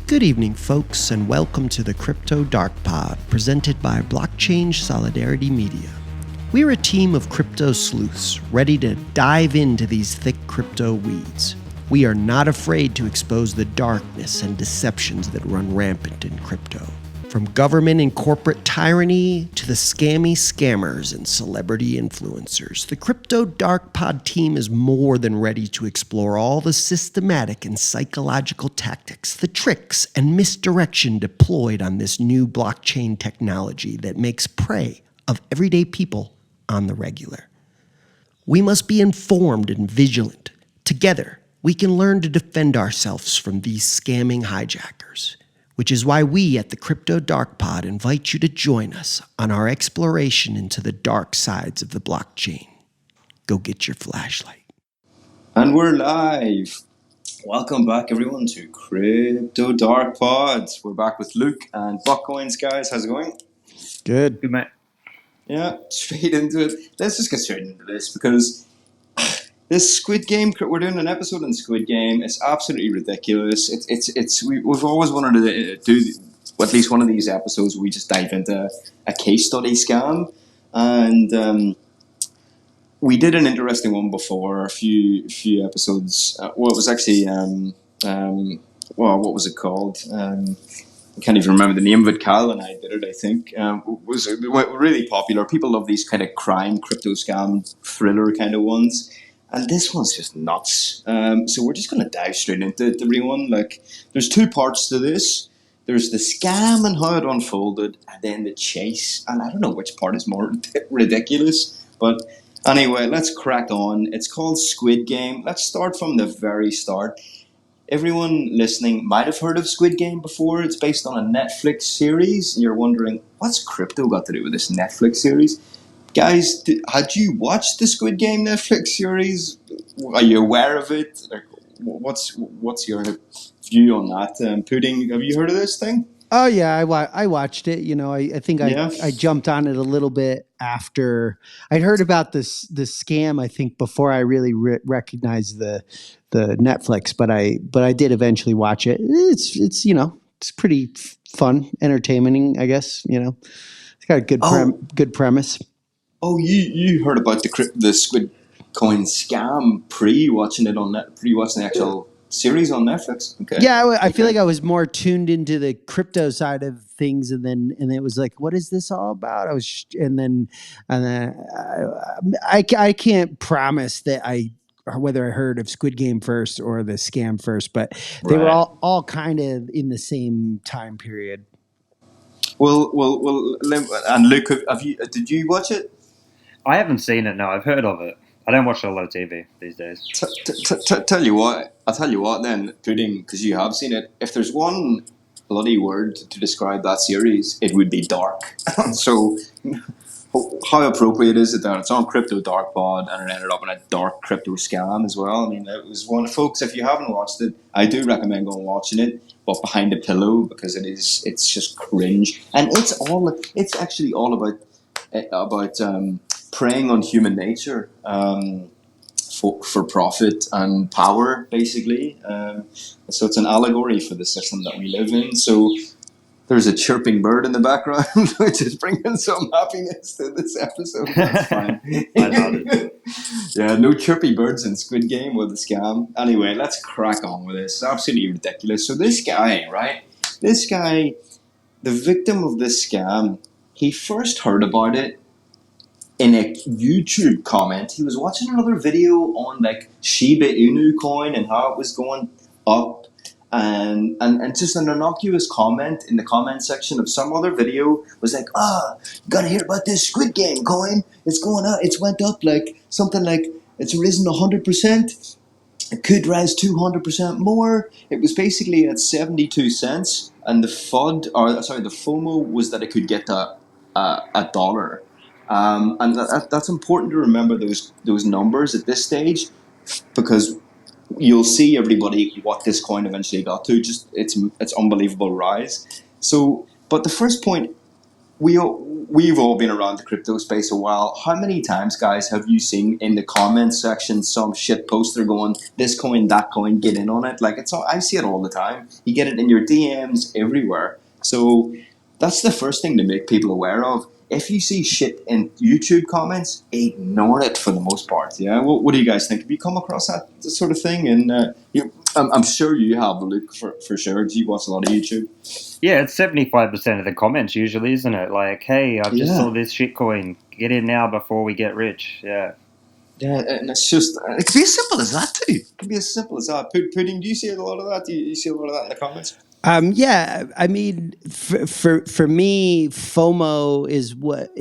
Good evening, folks, and welcome to the Crypto Dark Pod, presented by Blockchain Solidarity Media. We're a team of crypto sleuths ready to dive into these thick crypto weeds. We are not afraid to expose the darkness and deceptions that run rampant in crypto. From government and corporate tyranny to the scammy scammers and celebrity influencers, the Crypto Dark Pod team is more than ready to explore all the systematic and psychological tactics, the tricks and misdirection deployed on this new blockchain technology that makes prey of everyday people on the regular. We must be informed and vigilant. Together, we can learn to defend ourselves from these scamming hijackers, which is why we at the Crypto Dark Pod invite you to join us on our exploration into the dark sides of the blockchain. Go get your flashlight. And we're live. Welcome back, everyone, to Crypto Dark Pod. We're back with Luke and Buckcoins, guys. How's it going? Good. Good, mate. Yeah, straight into it. Let's just get straight into this because this Squid Game, we're doing an episode on Squid Game. It's absolutely ridiculous. We've always wanted to do at least one of these episodes where we just dive into a case study scam. And we did an interesting one before, a few episodes. It was actually, what was it called? I can't even remember the name of it. Cal and I did it, I think. It went really popular. People love these kind of crime, crypto scam, thriller kind of ones. And this one's just nuts. So we're just going to dive straight into it, everyone. Like, there's two parts to this. There's the scam and how it unfolded, and then the chase. And I don't know which part is more ridiculous, but anyway, let's crack on. It's called Squid Game. Let's start from the very start. Everyone listening might have heard of Squid Game before. It's based on a Netflix series. And you're wondering, what's crypto got to do with this Netflix series? Guys, had you watched the Squid Game Netflix series? Are you aware of it? Like, what's your view on that? Pudding, have you heard of this thing? Oh, yeah, I watched it. You know, I think Yeah. I jumped on it a little bit after I'd heard about this scam, I think, before I really recognized the Netflix, but I did eventually watch it. It's you know, it's pretty fun, entertaining, I guess. You know, it's got a good premise. Oh, you heard about the Squid Coin scam pre-watching the actual series on Netflix? Okay. Yeah, I feel like I was more tuned into the crypto side of things, and it was like, what is this all about? I can't promise that whether I heard of Squid Game first or the scam first, but they were all kind of in the same time period. Well. And Luke, did you watch it? I haven't seen it. No, I've heard of it. I don't watch a lot of TV these days. Tell you what. I'll tell you what. Then, Pudding, because you have seen it. If there's one bloody word to describe that series, it would be dark. So, how appropriate is it that it's on Crypto Dark Pod and it ended up in a dark crypto scam as well? I mean, it was one. Folks, if you haven't watched it, I do recommend going watching it, but behind a pillow, because it's just cringe, and it's actually all about preying on human nature for profit and power, basically. So it's an allegory for the system that we live in. So there's a chirping bird in the background, which is bringing some happiness to this episode. That's fine. I love it. Yeah, no chirpy birds in Squid Game with the scam. Anyway, let's crack on with this. It's absolutely ridiculous. So this guy, right? This guy, the victim of this scam, he first heard about it in a YouTube comment. He was watching another video on like Shiba Inu coin and how it was going up, and just an innocuous comment in the comment section of some other video was like, you gotta hear about this Squid Game coin. It's going up. It's went up like something like it's risen 100%. It could rise 200% more. It was basically at 72 cents, and the FOMO was that it could get to a dollar. And that's important to remember those numbers at this stage, because you'll see everybody what this coin eventually got to. Just it's unbelievable rise. So, but the first point we've all been around the crypto space a while. How many times, guys, have you seen in the comments section some shit poster going, this coin, that coin, get in on it? Like, it's all, I see it all the time. You get it in your DMs everywhere. So that's the first thing to make people aware of. If you see shit in YouTube comments, ignore it for the most part. Yeah, what do you guys think? Have you come across that sort of thing? And I'm sure you have, Luke, for sure. Do you watch a lot of YouTube? Yeah, it's 75% of the comments usually, isn't it? Like, hey, I've just Yeah. saw this shitcoin. Get in now before we get rich. Yeah. Yeah, and it's just, it can be as simple as that too. It can be as simple as that. Pudding, do you see a lot of that? Do you see a lot of that in the comments? Yeah, I mean, for me, FOMO is what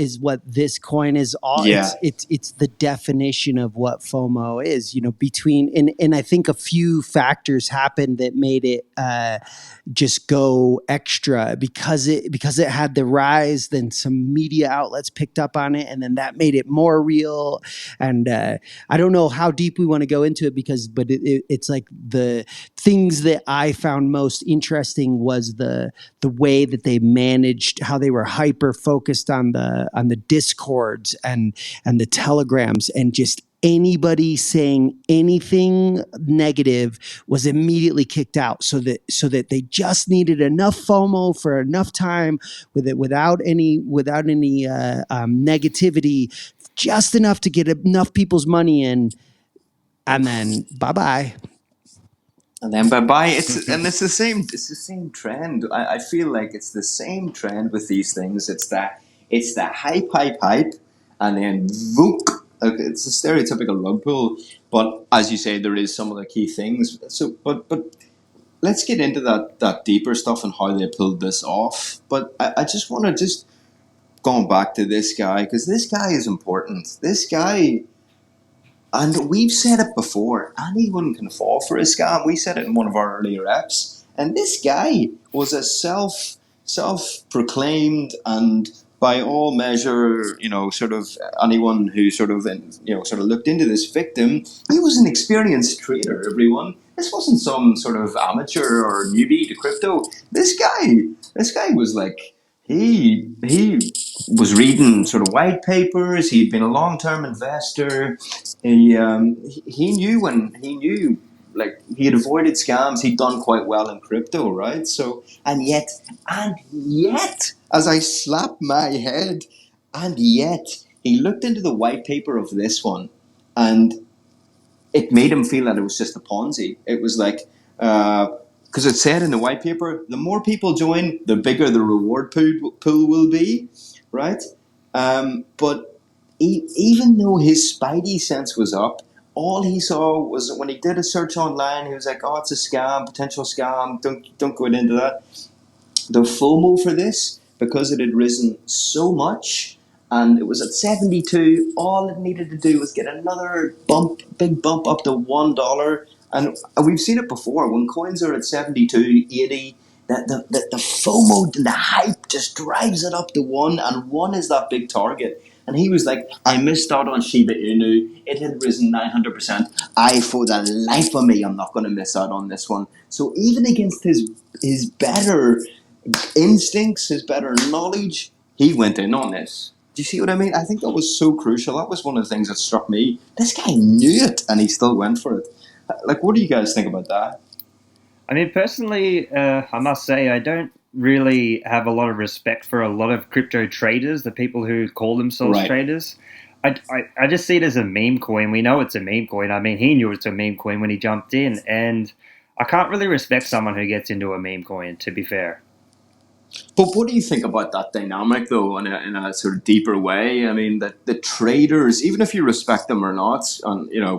this coin is all. Yeah. It's the definition of what FOMO is. You know, between and I think a few factors happened that made it just go extra because it had the rise. Then some media outlets picked up on it, and then that made it more real. And I don't know how deep we want to go into it but it's like the things that I found most interesting was the way that they managed, how they were hyper focused on the discords and the telegrams, and just anybody saying anything negative was immediately kicked out, so that they just needed enough FOMO for enough time without any negativity, just enough to get enough people's money in, and then bye. And then bye. It's the same trend. I feel like it's the same trend with these things. It's the hype, and then vook. Okay, it's a stereotypical rug pull. But as you say, there is some of the key things. So, but let's get into that deeper stuff and how they pulled this off. But I just want to going back to this guy, because this guy is important. This guy. And we've said it before, anyone can fall for a scam. We said it in one of our earlier eps. And this guy was a self-proclaimed, and by all measure, sort of anyone who sort of looked into this victim, he was an experienced trader, everyone. This wasn't some sort of amateur or newbie to crypto. This guy was like, he was reading sort of white papers. He'd been a long-term investor. He knew like he had avoided scams. He'd done quite well in crypto, right? So and yet, as I slapped my head, and yet he looked into the white paper of this one, and it made him feel that it was just a Ponzi. It was like, because it said in the white paper, the more people join, the bigger the reward pool will be, right? But even though his spidey sense was up, all he saw was when he did a search online, he was like, "Oh, it's a scam, potential scam. Don't go into that." The FOMO for this, because it had risen so much, and it was at 72, all it needed to do was get another big bump up to $1. And we've seen it before, when coins are at 72, 80, the FOMO, the hype just drives it up to 1, and 1 is that big target. And he was like, I missed out on Shiba Inu. It had risen 900%. For the life of me, I'm not going to miss out on this one. So even against his better instincts, his better knowledge, he went in on this. Do you see what I mean? I think that was so crucial. That was one of the things that struck me. This guy knew it, and he still went for it. Like, what do you guys think about that? I mean, personally, I must say I don't really have a lot of respect for a lot of crypto traders, the people who call themselves Right. traders. I just see it as a meme coin. We know it's a meme coin. I mean, he knew it's a meme coin when he jumped in, and I can't really respect someone who gets into a meme coin, to be fair. But what do you think about that dynamic, though, in a sort of deeper way? I mean, that the traders, even if you respect them or not,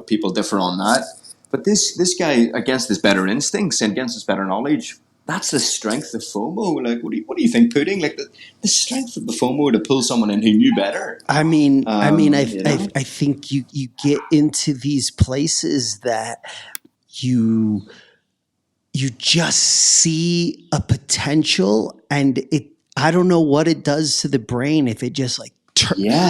people differ on that. But this guy, against his better instincts and against his better knowledge, that's the strength of FOMO. Like, what do you think, Pudding? Like the strength of the FOMO to pull someone in who knew better. I think you get into these places that you just see a potential, and I don't know what it does to the brain, if it just like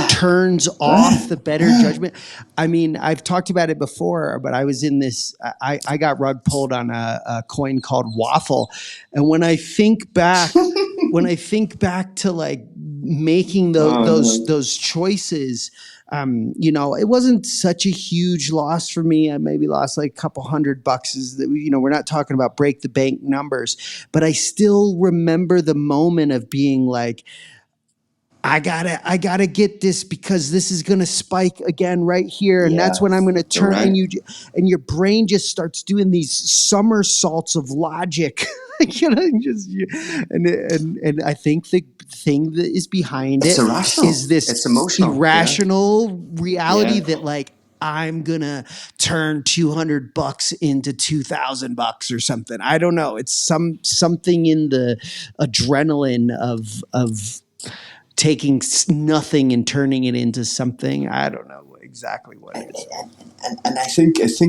turns off the better judgment. I mean, I've talked about it before, but I was in this, I got rug pulled on a coin called Waffle. And when I think back, to like making Oh no. those choices. It wasn't such a huge loss for me. I maybe lost like a couple $100. Is that, we're not talking about break the bank numbers, but I still remember the moment of being like, I gotta get this because this is gonna spike again right here, and that's Yeah, when I'm gonna you're turn. right. And your brain just starts doing these somersaults of logic, and I think the thing that is behind It's it irrational. is this It's emotional. Yeah. irrational reality Yeah. that like I'm gonna turn $200 into $2,000 or something. I don't know. It's something in the adrenaline of taking nothing and turning it into something. I don't know exactly what it is. And I think it's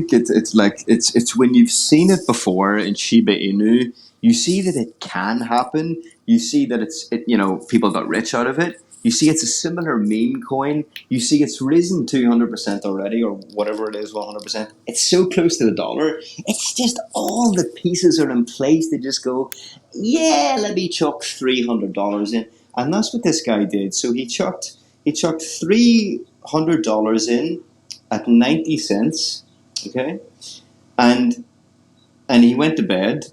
when you've seen it before in Shiba Inu, you see that it can happen. You see that people got rich out of it. You see it's a similar meme coin. You see it's risen 200% already, or whatever it is, 100%. It's so close to the dollar. It's just all the pieces are in place. They just go, yeah, let me chuck $300 in, and that's what this guy did. So he chucked $300 in at 90 cents, okay? And and he went to bed,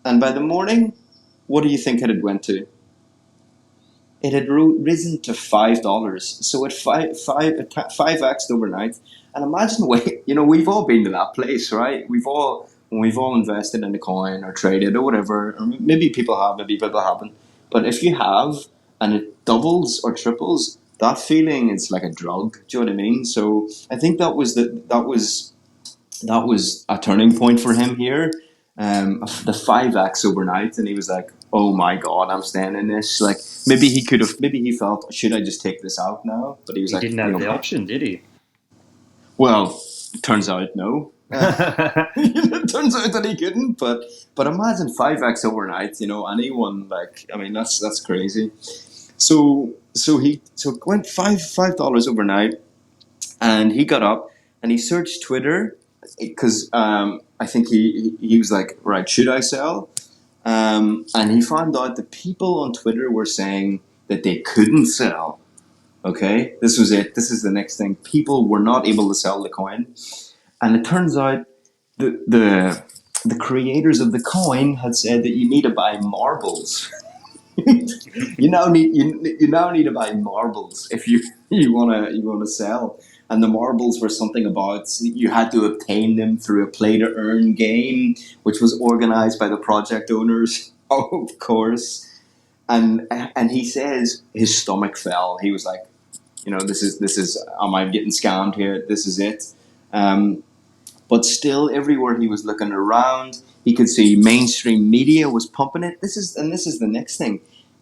and by the morning, what do you think it had went to? It had risen to $5. So it 5x overnight. And imagine we've all been to that place, right? We've all invested in a coin or traded or whatever. Or maybe people have, maybe people haven't. But if you have and it doubles or triples, that feeling is like a drug. Do you know what I mean? So I think that was a turning point for him here. The 5x overnight, and he was like, "Oh my god, I'm staying in this." Like maybe he felt, "Should I just take this out now?" But he was He like, didn't have the option, did he? well, turns out no. It turns out that he couldn't. But imagine 5x overnight. Anyone like, I mean, that's crazy. So it went $5 overnight, and he got up and he searched Twitter because I think he was like, right, should I sell? And he found out that people on Twitter were saying that they couldn't sell. Okay, this was it. This is the next thing. People were not able to sell the coin, and it turns out the creators of the coin had said that you need to buy marbles. You now need to buy marbles if you wanna sell. And the marbles were something about you had to obtain them through a play to earn game, which was organized by the project owners, of course. And he says his stomach fell. He was like, this is am I getting scammed here? This is it. But still, everywhere he was looking around, he could see mainstream media was pumping it. This is the next thing.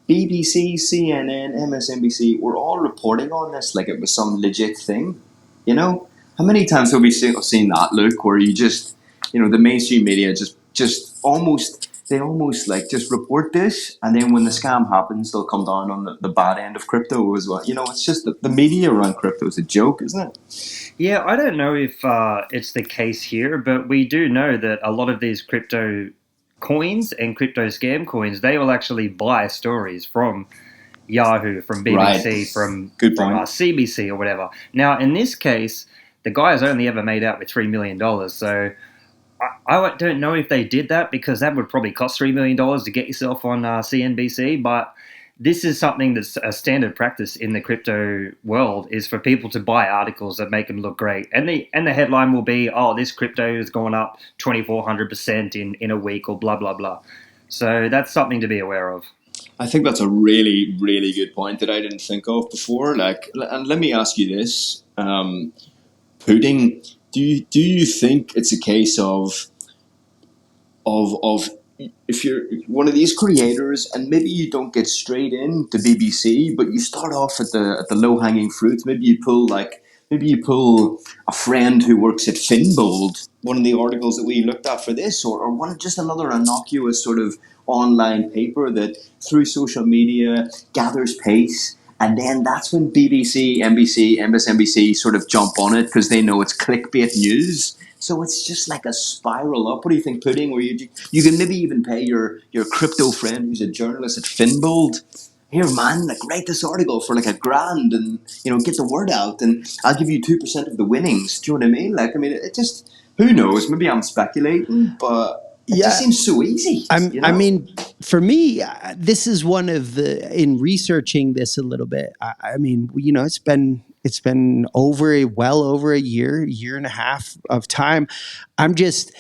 BBC, CNN, MSNBC were all reporting on this like it was some legit thing. You know, how many times have we seen that, Luke? Where the mainstream media just almost like just report this, and then when the scam happens, they'll come down on the bad end of crypto as well. It's just the media around crypto is a joke, isn't it? Yeah, I don't know if it's the case here, but we do know that a lot of these crypto coins and crypto scam coins, they will actually buy stories from Yahoo, from Right. BBC, from Good from point. CBC or whatever. Now, in this case, the guy has only ever made out with $3 million, so I don't know if they did that because that would probably cost $3 million to get yourself on CNBC. But this is something that's a standard practice in the crypto world is for people to buy articles that make them look great, and the headline will be, "Oh, this crypto has gone up 2,400% in a week," or blah blah blah. So that's something to be aware of. I think that's a really, really good point that I didn't think of before. Like, and let me ask you this: Pudding, do you think it's a case of if you're one of these creators and maybe you don't get straight in to BBC, but you start off at the low hanging fruit. Maybe you pull a friend who works at Finbold, one of the articles that we looked at for this, or one just another innocuous sort of online paper that through social media gathers pace. And then that's when BBC, NBC, MSNBC sort of jump on it because they know it's clickbait news. So it's just like a spiral up. What do you think, Pudding? Where you can maybe even pay your crypto friend who's a journalist at Finbold, here, man, like write this article for like $1,000 and, get the word out and I'll give you 2% of the winnings. Do you know what I mean? Like, I mean, it just, who knows? Maybe I'm speculating, but it just Yeah. seems so easy. I mean, for me, this is one of in researching this a little bit. I mean, it's been well over a year and a half of time. I'm just,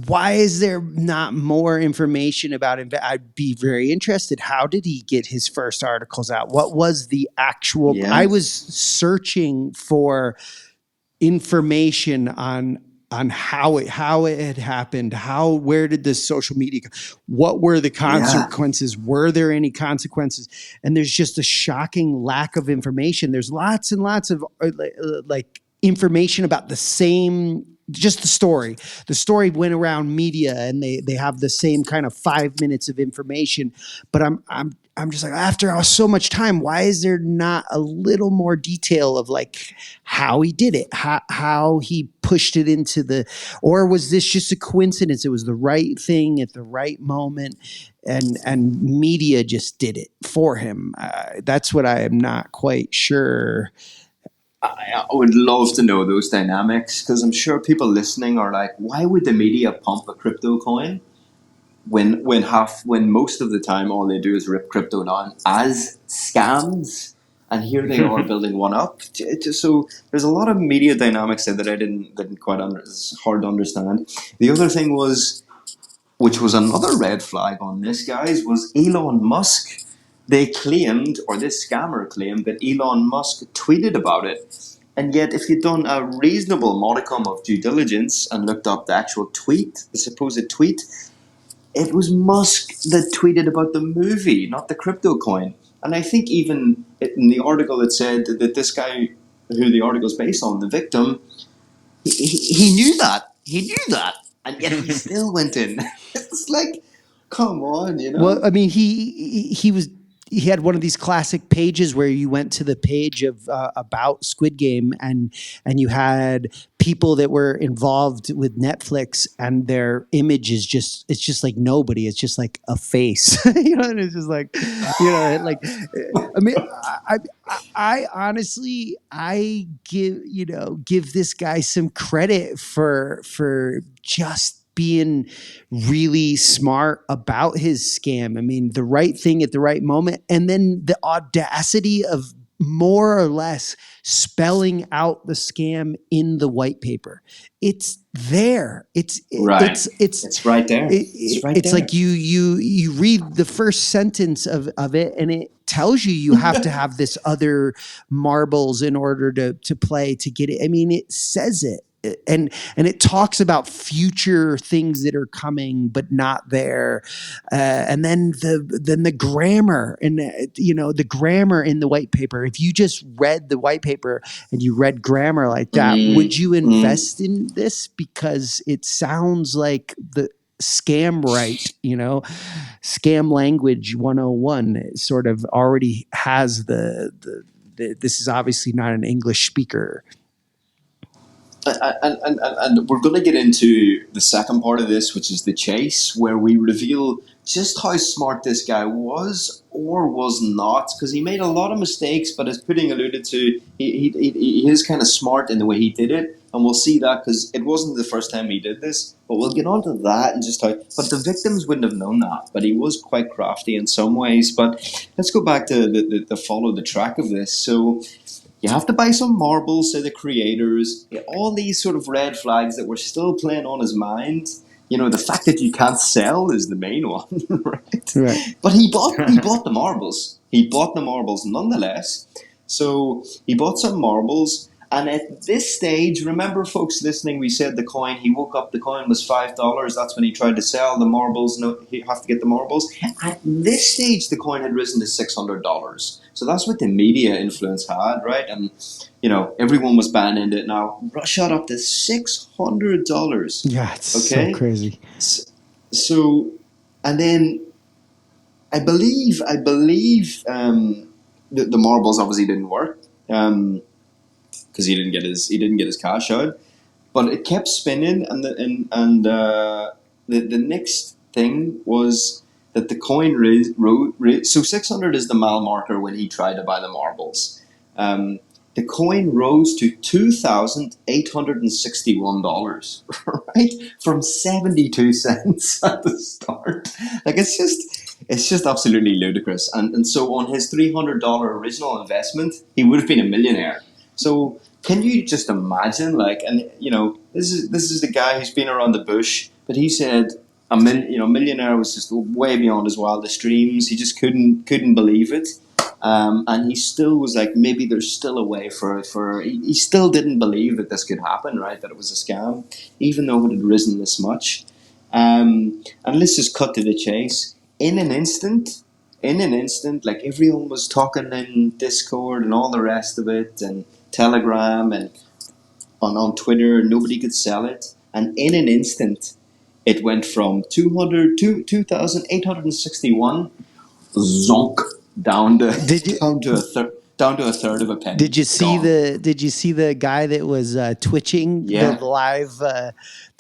why is there not more information about him? I'd be very interested. How did he get his first articles out? What was the actual, Yeah. I was searching for information on how it had happened, where did this social media go? What were the consequences? Were there any consequences? And there's just a shocking lack of information. There's lots and lots of like information about just the story. The story went around media and they have the same kind of 5 minutes of information, but I'm just like, after so much time, why is there not a little more detail of like how he did it, how he pushed it or was this just a coincidence? It was the right thing at the right moment, and media just did it for him. That's what I am not quite sure. I would love to know those dynamics because I'm sure people listening are like, why would the media pump a crypto coin when most of the time all they do is rip crypto down as scams, and here they are building one up. So there's a lot of media dynamics there that I didn't quite it's hard to understand. The other thing was, which was another red flag on this, guys, was Elon Musk. They claimed, or this scammer claimed, that Elon Musk tweeted about it. And yet, if you'd done a reasonable modicum of due diligence and looked up the actual tweet, the supposed tweet, it was Musk that tweeted about the movie, not the crypto coin. And I think even in the article it said that this guy, who the article is based on, the victim, he knew that. He knew that. And yet he still went in. It's like, come on, Well, I mean, he had one of these classic pages where you went to the page of about Squid Game, and you had people that were involved with Netflix, and their image is it's just like nobody. It's just like a face, and it's just like, like, I mean, I honestly, I give this guy some credit for just being really smart about his scam. I mean, the right thing at the right moment. And then the audacity of more or less spelling out the scam in the white paper. It's there. It's right. It's right there. It's right it's there. like you read the first sentence of it, and it tells you have to have this other marbles in order to play to get it. I mean, it says it. And it talks about future things that are coming but not there, and then the grammar, and the grammar in the white paper. If you just read the white paper and you read grammar like that, would you invest in this? Because it sounds like the scam scam language 101. It sort of already has the this is obviously not an English speaker. And we're going to get into the second part of this, which is the chase, where we reveal just how smart this guy was or was not, because he made a lot of mistakes, but as Pudding alluded to, he is kind of smart in the way he did it, and we'll see that because it wasn't the first time he did this, but we'll get on to that and just how, but the victims wouldn't have known that, but he was quite crafty in some ways. But let's go back to the follow the track of this. So you have to buy some marbles, say the creators, all these sort of red flags that were still playing on his mind. The fact that you can't sell is the main one, right? But he bought the marbles. He bought the marbles nonetheless. So he bought some marbles. And at this stage, remember, folks listening, we said the coin, he woke up, the coin was $5. That's when he tried to sell the marbles. No, he have to get the marbles. At this stage, the coin had risen to $600. So that's what the media influence had, right? And, everyone was buying into it. Now, shot up to $600. Yeah, it's so crazy. So, and then I believe the marbles obviously didn't work. Because he didn't get his cash out, but it kept spinning, and the next thing was that the coin so 600 is the mile marker when he tried to buy the marbles. The coin rose to $2,861, right? From 72 cents at the start. Like it's just absolutely ludicrous. And so on his $300 original investment, he would have been a millionaire. So can you just imagine, like, and this is the guy who's been around the bush, but he said millionaire was just way beyond his wildest dreams. He just couldn't believe it. And he still was like, maybe there's still a way he still didn't believe that this could happen, right? That it was a scam, even though it had risen this much. And let's just cut to the chase. In an instant, like everyone was talking in Discord and all the rest of it, and Telegram and on Twitter, nobody could sell it. And in an instant, it went from 2,861 zonk down to a third of a penny. Did you see the guy that was twitching the live the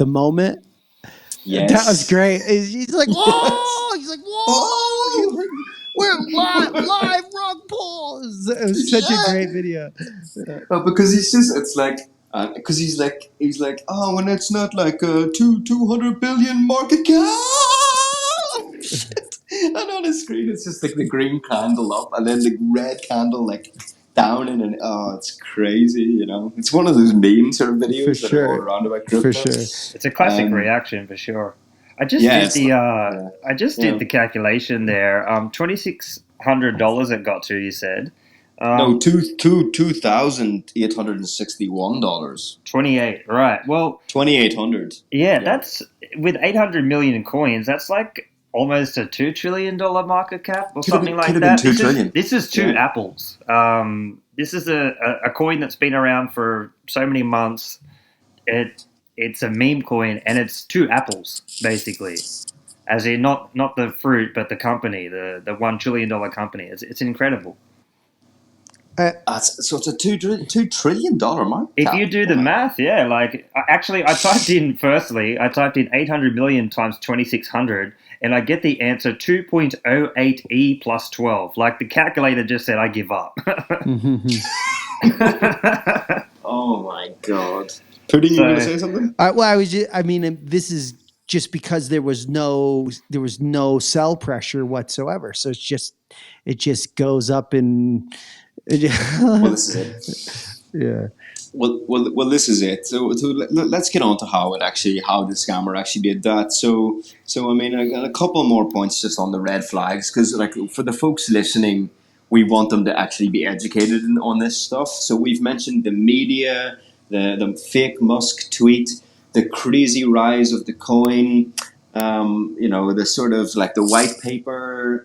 moment? Yes, that was great. He's like, whoa! He's like, whoa! We're live rug pulls. It was such a great video. Well, because he's like, oh, when it's not like a 200 billion market cap. And on the screen, it's just like the green candle up, and then the red candle like down, and it's crazy. It's one of those memes or videos that are all around about crypto. For sure, it's a classic reaction for sure. I just did the calculation there. $2,600 it got to, you said. No, $2,861. 28, right? Well, 2,800. Yeah, that's with 800 million coins. That's like almost a $2 trillion market cap or something like that. Could have been 2 trillion. This is two apples. This is a coin that's been around for so many months. It's a meme coin, and it's two apples basically, as in not the fruit, but the company, the $1 trillion company. It's incredible. So it's a $2 trillion market If cap. you do the math, yeah, like I typed in 800 million times 2,600, and I get the answer 2.08 plus 12. Like the calculator just said, I give up. Oh my god! Pudding, you going to say something? This is just because there was no sell pressure whatsoever. So it just goes up and. Well, this is it. Yeah. Well, this is it. So let's get on to how the scammer actually did that. So I mean, I got a couple more points just on the red flags, because like for the folks listening, we want them to actually be educated on this stuff. So we've mentioned the media, the fake Musk tweet, the crazy rise of the coin. The sort of like the white paper.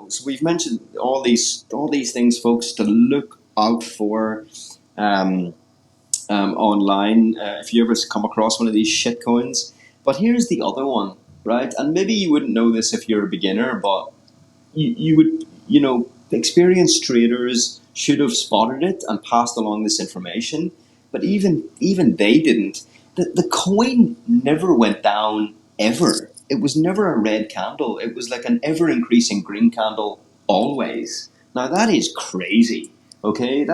So we've mentioned all these things, folks, to look out for online if you ever come across one of these shit coins. But here's the other one, right? And maybe you wouldn't know this if you're a beginner, but you would, experienced traders should have spotted it and passed along this information. But even they didn't. The coin never went down. Ever. It was never a red candle. It was like an ever-increasing green candle always. Now that is crazy. Okay,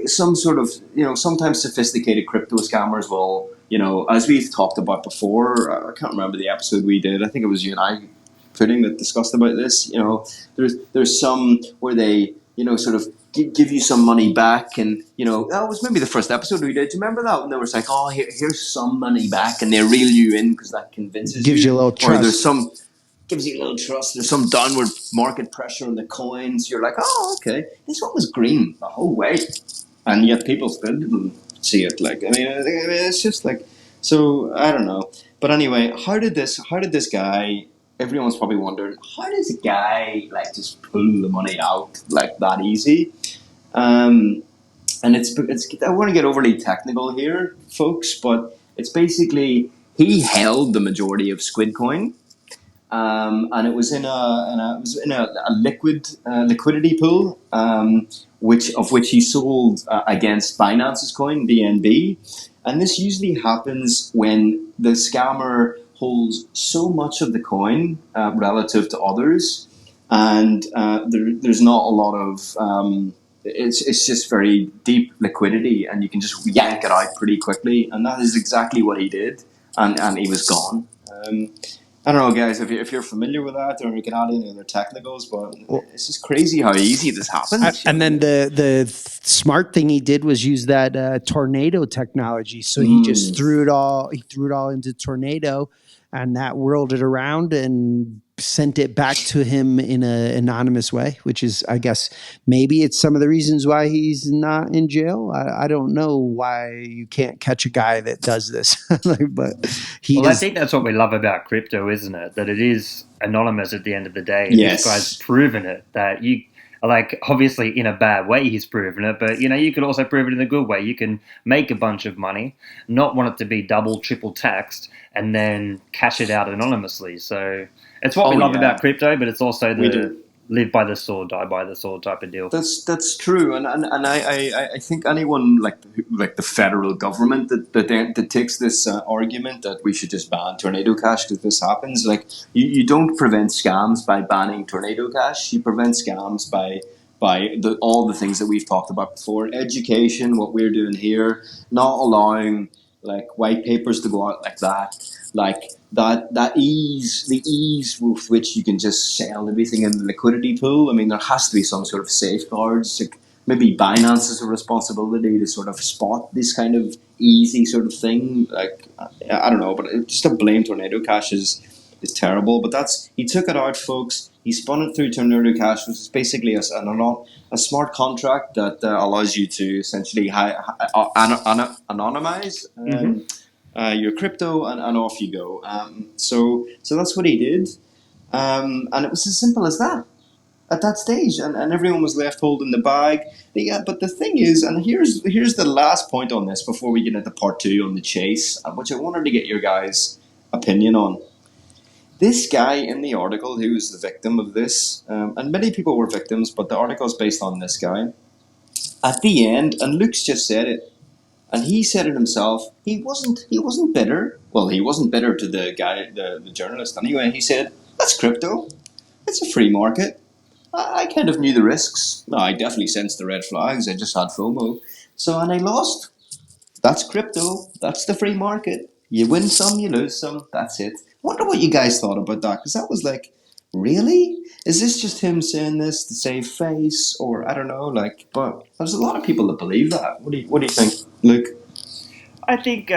some sort of, sometimes sophisticated crypto scammers will, as we've talked about before. I can't remember the episode we did. I think it was you and I, Pudding, that discussed about this. There's some where they, sort of give you some money back, and that was maybe the first episode we did. Do you remember that? And they were like, "Oh, here's some money back," and they reel you in because that convinces gives you a little trust. Or gives you a little trust. There's some downward market pressure on the coins. You're like, "Oh, okay, this one was green the whole way," and yet people still didn't see it. Like, it's just like, so I don't know. But anyway, how did this guy? Everyone's probably wondering, how does a guy like just pull the money out like that easy? And it's I want to get overly technical here, folks, but it's basically he held the majority of Squidcoin, and it was in a liquidity pool, which he sold against Binance's coin BNB, and this usually happens when the scammer holds so much of the coin relative to others, and there's not a lot of it's just very deep liquidity, and you can just yank it out pretty quickly, and that is exactly what he did, and he was gone. I don't know, guys, if you're familiar with that, or you can add any other technicals, but it's just crazy how easy this happens. And then the smart thing he did was use that tornado technology. So he just threw it all into tornado, and that whirled it around and sent it back to him in an anonymous way, which is, I guess, maybe it's some of the reasons why he's not in jail. I don't know why you can't catch a guy that does this, but I think that's what we love about crypto, isn't it? That it is anonymous at the end of the day. And Yes. This guy's proven it. That you, like, obviously in a bad way he's proven it, but you could also prove it in a good way. You can make a bunch of money, not want it to be double, triple taxed, and then cash it out anonymously. So it's what we love about crypto, but it's also the live by the sword, die by the sword type of deal. That's true, and I think anyone like the federal government that takes this argument that we should just ban Tornado Cash because this happens. Like you don't prevent scams by banning Tornado Cash. You prevent scams by all the things that we've talked about before. Education, what we're doing here, not allowing like white papers to go out like that. Like the ease with which you can just sell everything in the liquidity pool. I mean, there has to be some sort of safeguards. Like maybe Binance has a responsibility to sort of spot this kind of easy sort of thing. Like I don't know, but just to blame Tornado Cash is terrible. But he took it out, folks. He spun it through Tornado Cash, which is basically a smart contract that allows you to essentially anonymize. Your crypto and off you go. So that's what he did, and it was as simple as that at that stage, and everyone was left holding the bag. But the thing is, and here's the last point on this before we get into part 2 on the chase, which I wanted to get your guys' opinion on. This guy in the article, who was the victim of this, and many people were victims, but the article is based on this guy. At the end, and Luke's just said it. And he said it himself. He wasn't bitter. Well, he wasn't bitter to the guy, the journalist. Anyway, he said, "That's crypto. It's a free market. I kind of knew the risks. No, I definitely sensed the red flags. I just had FOMO. And I lost. That's crypto. That's the free market. You win some, you lose some. That's it." Wonder what you guys thought about that, because that was like, really? Is this just him saying this to save face, or I don't know? Like, but there's a lot of people that believe that. What do you think, Luke? I think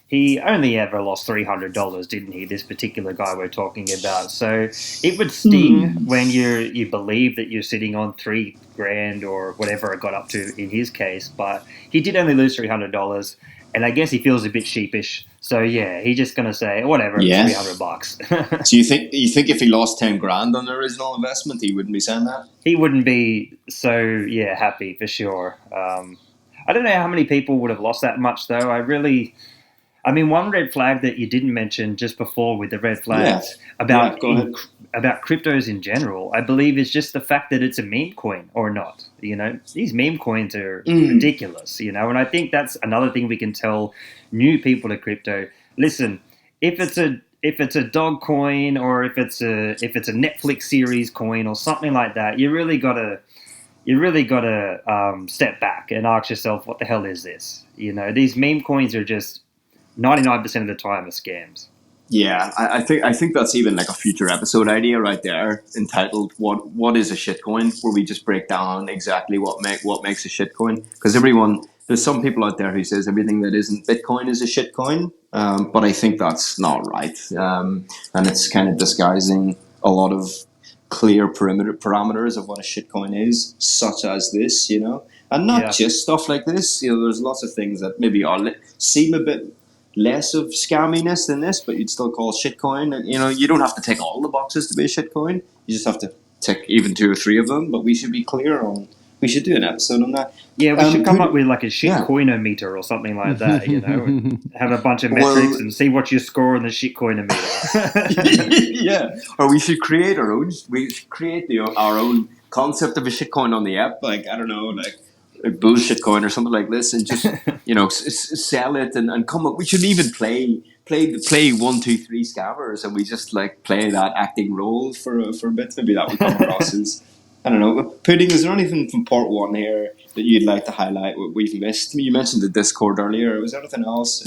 he only ever lost $300, didn't he? This particular guy we're talking about. So it would sting when you believe that you're sitting on $3,000 or whatever it got up to in his case. But he did only lose $300, and I guess he feels a bit sheepish. So yeah, he's just gonna say whatever, $300. So you think if he lost 10 grand on the original investment, he wouldn't be saying that? He wouldn't be so happy for sure. I don't know how many people would have lost that much though. One red flag that you didn't mention just before with the red flags about cryptos in general, I believe, is just the fact that it's a meme coin or not. These meme coins are ridiculous. And I think that's another thing we can tell new people to crypto. Listen, if it's a dog coin or if it's a Netflix series coin or something like that, you really gotta step back and ask yourself, what the hell is this? These meme coins are just 99% of the time are scams. Yeah, I think that's even like a future episode idea right there, entitled "What is a shitcoin?" where we just break down exactly what makes a shitcoin. Because there's some people out there who says everything that isn't Bitcoin is a shitcoin, but I think that's not right, and it's kind of disguising a lot of clear parameters of what a shitcoin is, such as this, and not just stuff like this. There's lots of things that maybe seem a bit less of scamminess than this, but you'd still call shitcoin. And you don't have to tick all the boxes to be a shitcoin. You just have to tick even 2 or 3 of them. But we should be clear on. We should do an episode on that. Yeah, we should come up with like a shitcoinometer or something like that. Have a bunch of metrics and see what you score in the shitcoinometer. Yeah, or we should create our own. We should create our own concept of a shitcoin on the app. Like, I don't know, like a bullshit coin or something like this, and just sell it and come up. We should even play 1, 2, 3 scammers, and we just like play that acting role for a bit. Maybe that would come across as, I don't know. Pudding, is there anything from part one here that you'd like to highlight? What we've missed? You mentioned the Discord earlier. Was there anything else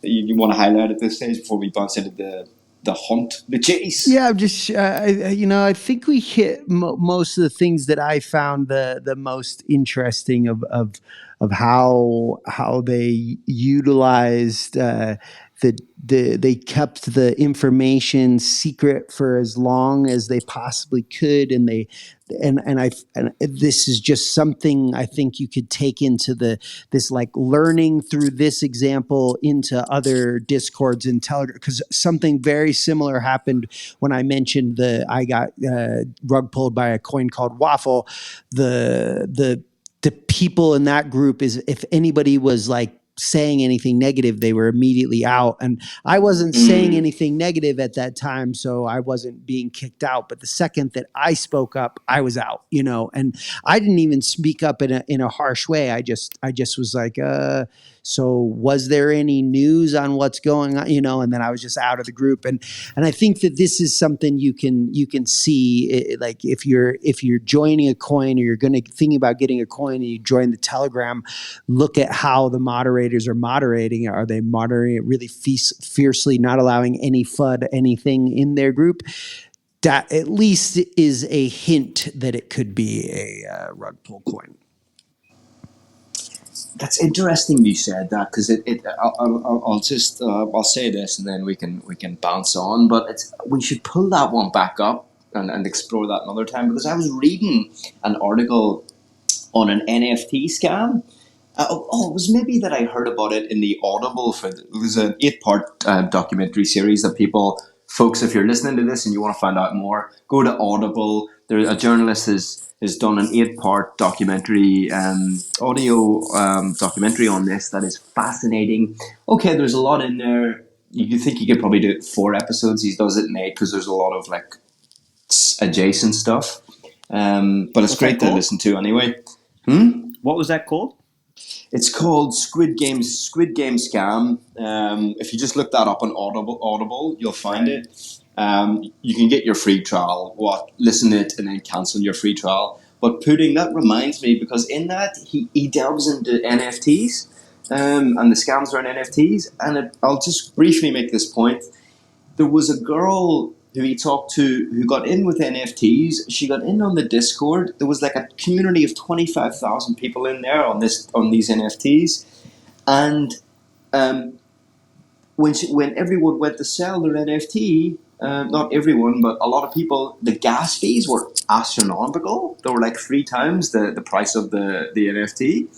that you want to highlight at this stage before we bounce into the hunt, the chase? Yeah, I'm just I think we hit most of the things that I found the most interesting of how they utilized they kept the information secret for as long as they possibly could, and this is just something I think you could take into this like learning through this example into other discords and Telegram, because something very similar happened when I mentioned I got rug pulled by a coin called Waffle. The people in that group, is if anybody was like saying anything negative, they were immediately out. And I wasn't saying anything negative at that time, so I wasn't being kicked out. But the second that I spoke up, I was out, and I didn't even speak up in a harsh way. I just was like, so was there any news on what's going on, and then I was just out of the group. And I think that this is something you can see, like if you're joining a coin, or you're thinking about getting a coin and you join the Telegram, look at how the moderators are moderating. Are they moderating it really fiercely, not allowing any FUD, anything in their group? That at least is a hint that it could be a rug pull coin. That's interesting you said that, because I'll say this and then we can bounce on. But we should pull that one back up and explore that another time, because I was reading an article on an NFT scam. It was maybe that I heard about it in the Audible. It was an 8-part documentary series that folks, if you're listening to this and you want to find out more, go to Audible. A journalist has done an 8-part documentary, audio documentary on this that is fascinating. Okay, there's a lot in there. You think you could probably do it 4 episodes. He does it in 8 because there's a lot of like adjacent stuff. But it's great to listen to anyway. What was that called? It's called Squidgame Scam. If you just look that up on Audible, you'll find it. You can get your free trial, listen to it, and then cancel your free trial. But Pudding, that reminds me, because in that he delves into NFTs, and the scams around NFTs. And I'll just briefly make this point. There was a girl who he talked to who got in with NFTs. She got in on the Discord. There was like a community of 25,000 people in there on these NFTs, and when everyone went to sell their NFT, not everyone, but a lot of people, the gas fees were astronomical. They were like 3 times the price of the NFT,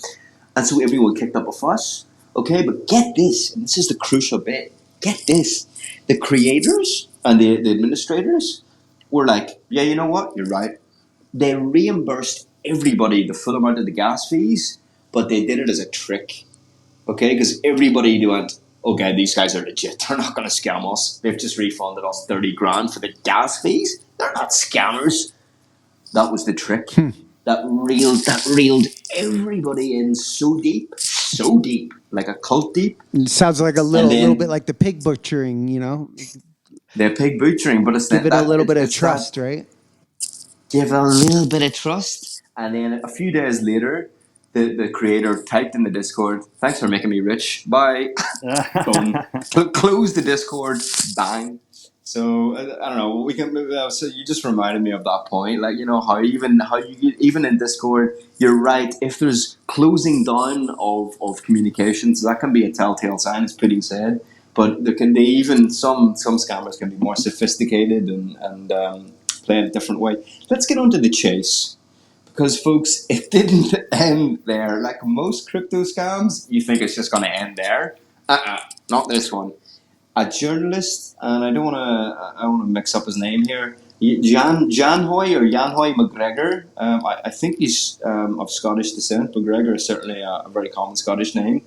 and so everyone kicked up a fuss. Okay, but get this, and this is the crucial bit. Get this. The creators and the administrators were like, yeah, you know what? You're right. They reimbursed everybody the full amount of the gas fees, but they did it as a trick. Okay? Because everybody went, okay, these guys are legit. They're not going to scam us. They've just refunded us 30 grand for the gas fees. They're not scammers. That was the trick. That reeled everybody in so deep, like a cult deep. It sounds like a little bit like the pig butchering, They're pig butchering, but it's give it a little bit of trust, right? Give a little bit of trust, and then a few days later, the creator typed in the Discord, "Thanks for making me rich. Bye." Boom. Close the Discord. Bang. So I don't know. We can. So you just reminded me of that point. Like how even in Discord, you're right. If there's closing down of communications, that can be a telltale sign, as Pudding said. But some scammers can be more sophisticated and play in a different way. Let's get on to the chase. Because, folks, it didn't end there. Like most crypto scams, you think it's just going to end there. Not this one. A journalist, and I don't want to mix up his name here. Janhoi McGregor. I think he's of Scottish descent. McGregor is certainly a very common Scottish name.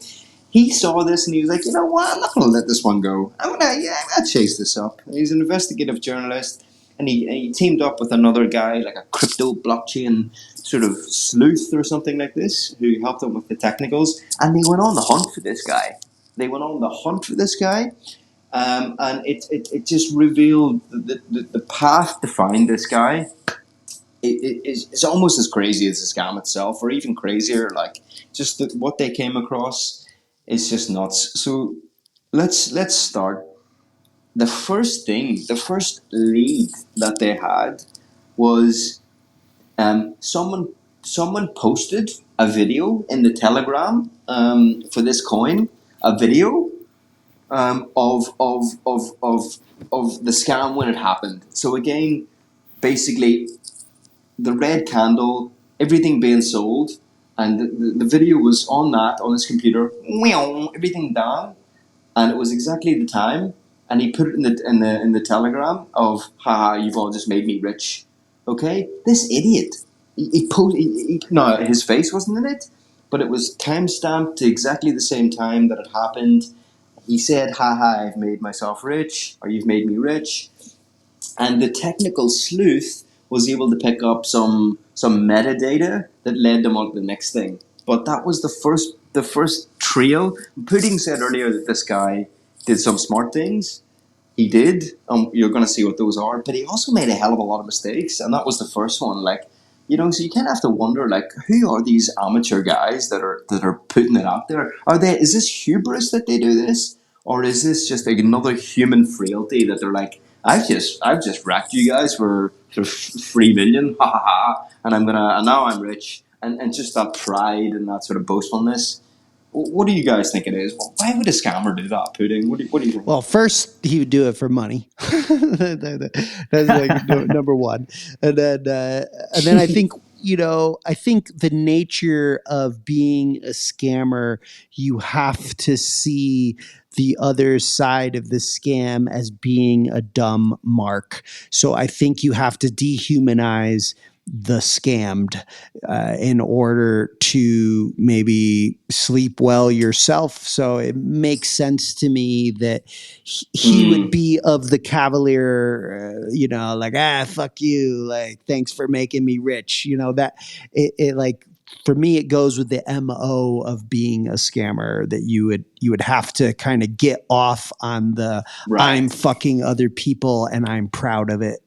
He saw this and he was like, I'm not going to let this one go. I'm going to chase this up. He's an investigative journalist. and he teamed up with another guy, like a crypto blockchain sort of sleuth or something like this, who helped him with the technicals, and they went on the hunt for this guy. They went on the hunt for this guy, and it just revealed the path to find this guy. It's almost as crazy as the scam itself, or even crazier. Like just what they came across is just nuts. So let's start. The first lead that they had was someone posted a video in the Telegram for this coin, a video of the scam when it happened. So again, basically the red candle, everything being sold, and the video was on that on his computer, everything down, and it was exactly the time. And he put it in the telegram of, haha, you've all just made me rich. Okay, this idiot. No, his face wasn't in it, but it was time stamped to exactly the same time that it happened. He said, haha, I've made myself rich, or you've made me rich. And the technical sleuth was able to pick up some metadata that led them on to the next thing. But that was the first trio. Pudding said earlier that this guy did some smart things. He did. You're going to see what those are. But he also made a hell of a lot of mistakes, and that was the first one. Like, so you kind of have to wonder, like, who are these amateur guys that are putting it out there? Is this hubris that they do this, or is this just like another human frailty that they're like, I've just wrecked you guys for 3 million, ha ha ha, and now I'm rich, and just that pride and that sort of boastfulness. What do you guys think it is? Why would a scammer do that, Pudding? What do you think? Well, first he would do it for money. That's like number one, and then I think I think the nature of being a scammer, you have to see the other side of the scam as being a dumb mark. So I think you have to dehumanize the scammed in order to maybe sleep well yourself. So it makes sense to me that he would be of the cavalier, like, fuck you, like, thanks for making me rich. That it like, for me, it goes with the MO of being a scammer, that you would have to kind of get off on the Right. I'm fucking other people and I'm proud of it.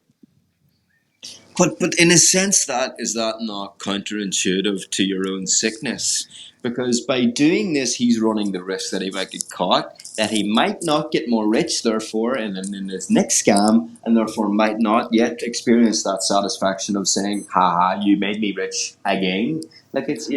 But in a sense, is that not counterintuitive to your own sickness? Because by doing this, he's running the risk that he might get caught, that he might not get more rich, therefore, in his next scam, and therefore might not yet experience that satisfaction of saying, haha, you made me rich again. Like, it's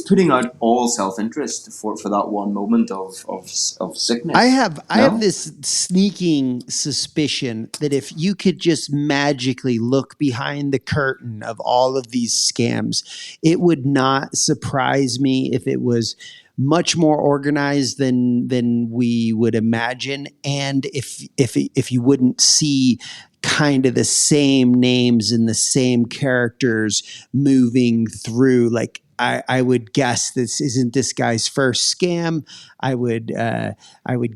putting out all self-interest for that one moment of sickness. I have this sneaking suspicion that if you could just magically look behind the curtain of all of these scams, it would not surprise me if it was much more organized than we would imagine, and if you wouldn't see kind of the same names and the same characters moving through. Like, I would guess this isn't this guy's first scam. I would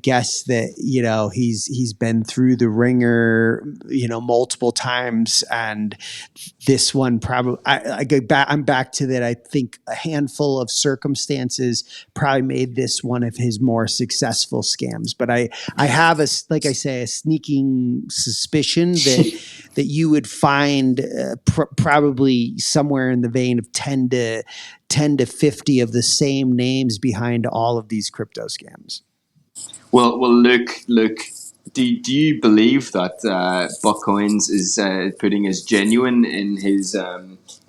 guess that he's been through the ringer multiple times, and this one probably I'm back to that. I think a handful of circumstances probably made this one of his more successful scams. But I have a sneaking suspicion that you would find probably somewhere in the vein of 10 to 50 of the same names behind all of these crypto scams. Well, look. Do you believe that Buckcoins is putting as genuine in his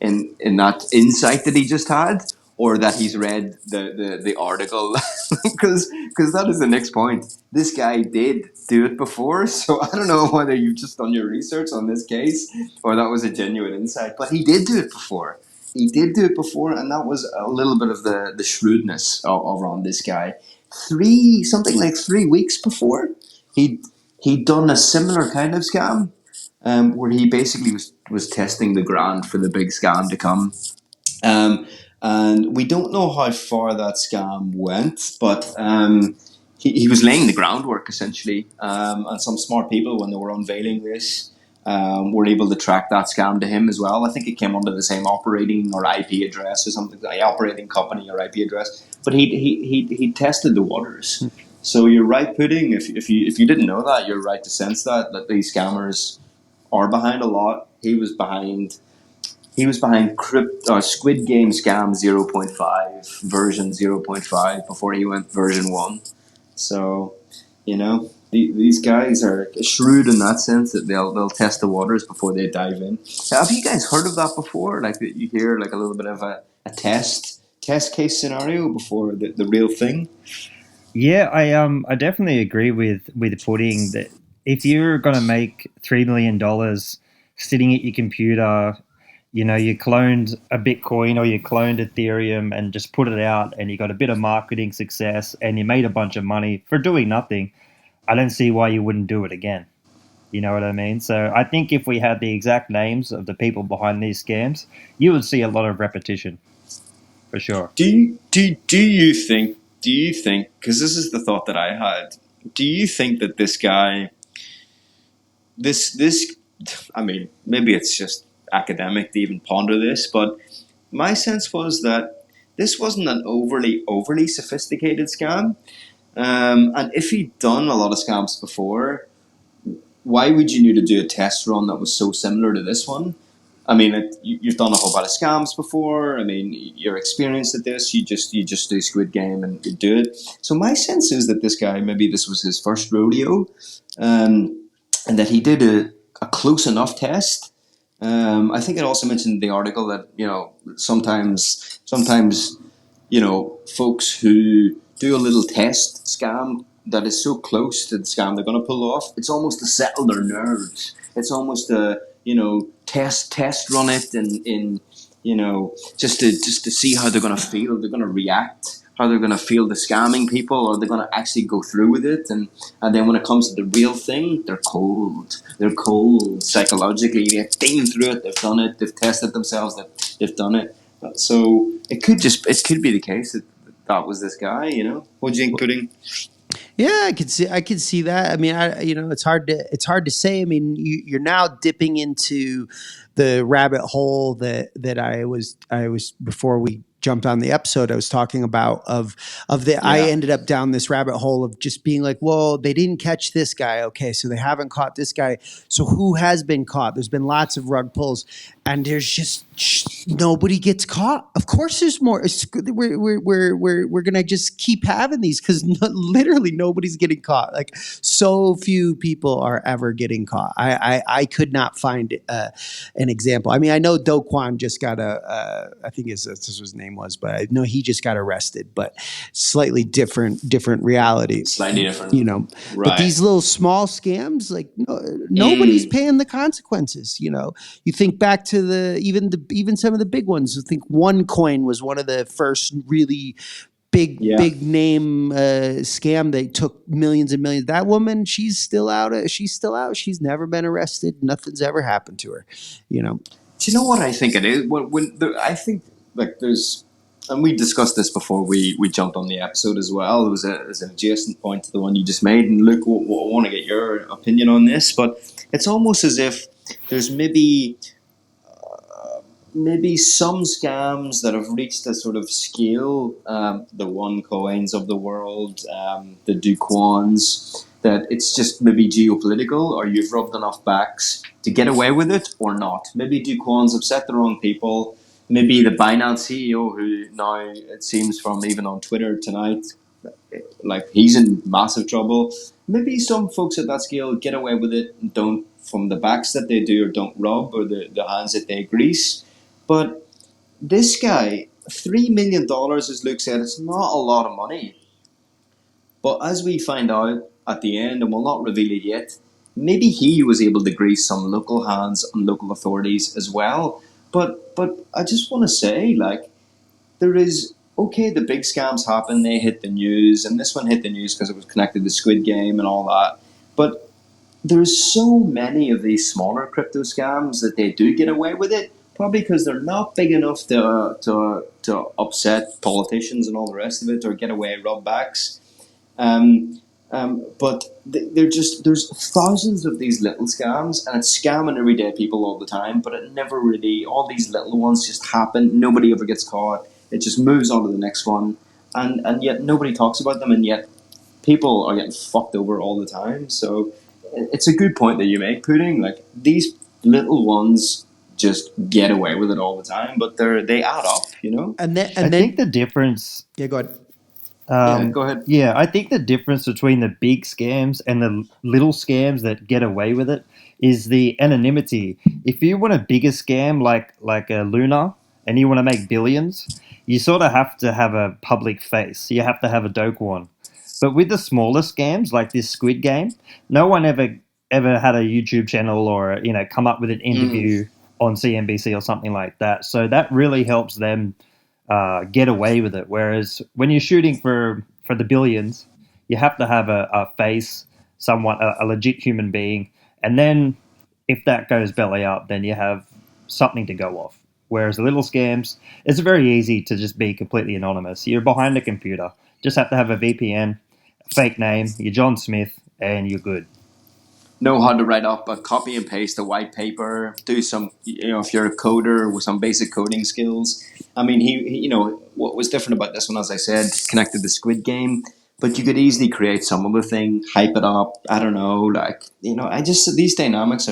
in that insight that he just had, or that he's read the article? Because that is the next point. This guy did do it before, so I don't know whether you've just done your research on this case or that was a genuine insight. But he did do it before. He did do it before, and that was a little bit of the shrewdness around this guy. Something like 3 weeks before, he'd done a similar kind of scam, where he basically was testing the ground for the big scam to come. And we don't know how far that scam went, but he was laying the groundwork essentially, and some smart people, when they were unveiling this, were able to track that scam to him as well. I think it came under the same operating or IP address or something, like operating company or IP address. But he tested the waters. So you're right, Pudding. If you didn't know that, you're right to sense that these scammers are behind a lot. He was behind Squidgame Scam 0.5 version 0.5 before he went version 1. So, these guys are shrewd in that sense that they'll test the waters before they dive in. Now, have you guys heard of that before? Like that you hear like a little bit of a test case scenario before the real thing? Yeah, I definitely agree with Pudding that if you're gonna make $3 million sitting at your computer, you cloned a Bitcoin or you cloned Ethereum and just put it out, and you got a bit of marketing success and you made a bunch of money for doing nothing, I don't see why you wouldn't do it again. You know what I mean? So I think if we had the exact names of the people behind these scams, you would see a lot of repetition for sure. Do you think, because this is the thought that I had, do you think that this guy, this I mean, maybe it's just academic to even ponder this, but my sense was that this wasn't an overly sophisticated scam. And if he'd done a lot of scams before, why would you need to do a test run that was so similar to this one? I mean, you've done a whole lot of scams before. I mean, you're experienced at this. You just do Squid Game and you do it. So my sense is that this guy, maybe this was his first rodeo, and that he did a close enough test. I think it also mentioned in the article that sometimes folks who do a little test scam that is so close to the scam they're going to pull off, it's almost to settle their nerves. It's almost to test run it in just to see how they're going to feel, they're going to react, how they're going to feel the scamming people, or they're going to actually go through with it, and then when it comes to the real thing, they're cold psychologically. They've been through it, they've done it, they've tested themselves, they've done it. So it could be the case that was this guy. What do you think, Pudding? Yeah, I could see that. I mean, it's hard to say. I mean, you're now dipping into the rabbit hole that I was before we jumped on the episode. I was talking about I ended up down this rabbit hole of just being like, well, they didn't catch this guy. Okay, so they haven't caught this guy. So who has been caught? There's been lots of rug pulls, and there's just nobody gets caught. Of course, there's more. We're gonna just keep having these because literally nobody's getting caught. Like, so few people are ever getting caught. I could not find an example. I mean, I know Do Kwon just got I think this was his name was, but I know he just got arrested. But slightly different reality. Slightly different, Right. But these little small scams, like nobody's paying the consequences. You think back to even some of the big ones. I think OneCoin was one of the first really big name scam. They took millions and millions. That woman, she's still out. She's never been arrested. Nothing's ever happened to her. Do you know what I think it is? I think like there's, and we discussed this before we jumped on the episode as well. There was an adjacent point to the one you just made, and Luke, I want to get your opinion on this, but it's almost as if there's maybe some scams that have reached a sort of scale, the OneCoins of the world, the Do Kwons, that it's just maybe geopolitical, or you've rubbed enough backs to get away with it or not. Maybe Do Kwons upset the wrong people. Maybe the Binance CEO, who now it seems from even on Twitter tonight, like he's in massive trouble. Maybe some folks at that scale get away with it and don't, from the backs that they do, or don't rub, or the hands that they grease. But this guy, $3 million, as Luke said, it's not a lot of money. But as we find out at the end, and we'll not reveal it yet, maybe he was able to grease some local hands and local authorities as well. But I just want to say, like, there is, okay, the big scams happen, they hit the news, and this one hit the news because it was connected to Squid Game and all that. But there's so many of these smaller crypto scams that they do get away with it, probably because they're not big enough to upset politicians and all the rest of it, or get away rub backs. But there's thousands of these little scams, and it's scamming everyday people all the time. But it never really, all these little ones just happen. Nobody ever gets caught. It just moves on to the next one, and yet nobody talks about them, and yet people are getting fucked over all the time. So it's a good point that you make, Pudding. Like these little ones just get away with it all the time, but they add up, you know. And then I think the difference. yeah, go ahead. Yeah, go ahead. Yeah, I think the difference between the big scams and the little scams that get away with it is the anonymity. If you want a bigger scam like a Luna and you want to make billions, you sort of have to have a public face. You have to have a dope one. But with the smaller scams like this Squid Game, no one ever had a YouTube channel or come up with an interview on CNBC or something like that. So that really helps them get away with it. Whereas when you're shooting for the billions, you have to have a face, someone, a legit human being, and then if that goes belly up, then you have something to go off. Whereas the little scams, it's very easy to just be completely anonymous. You're behind a computer, just have to have a VPN, a fake name, you're John Smith, and you're good. Know how to write up a copy and paste a white paper, do some, if you're a coder with some basic coding skills. I mean, what was different about this one, as I said, connected to Squid Game, but you could easily create some other thing, hype it up. I don't know, these dynamics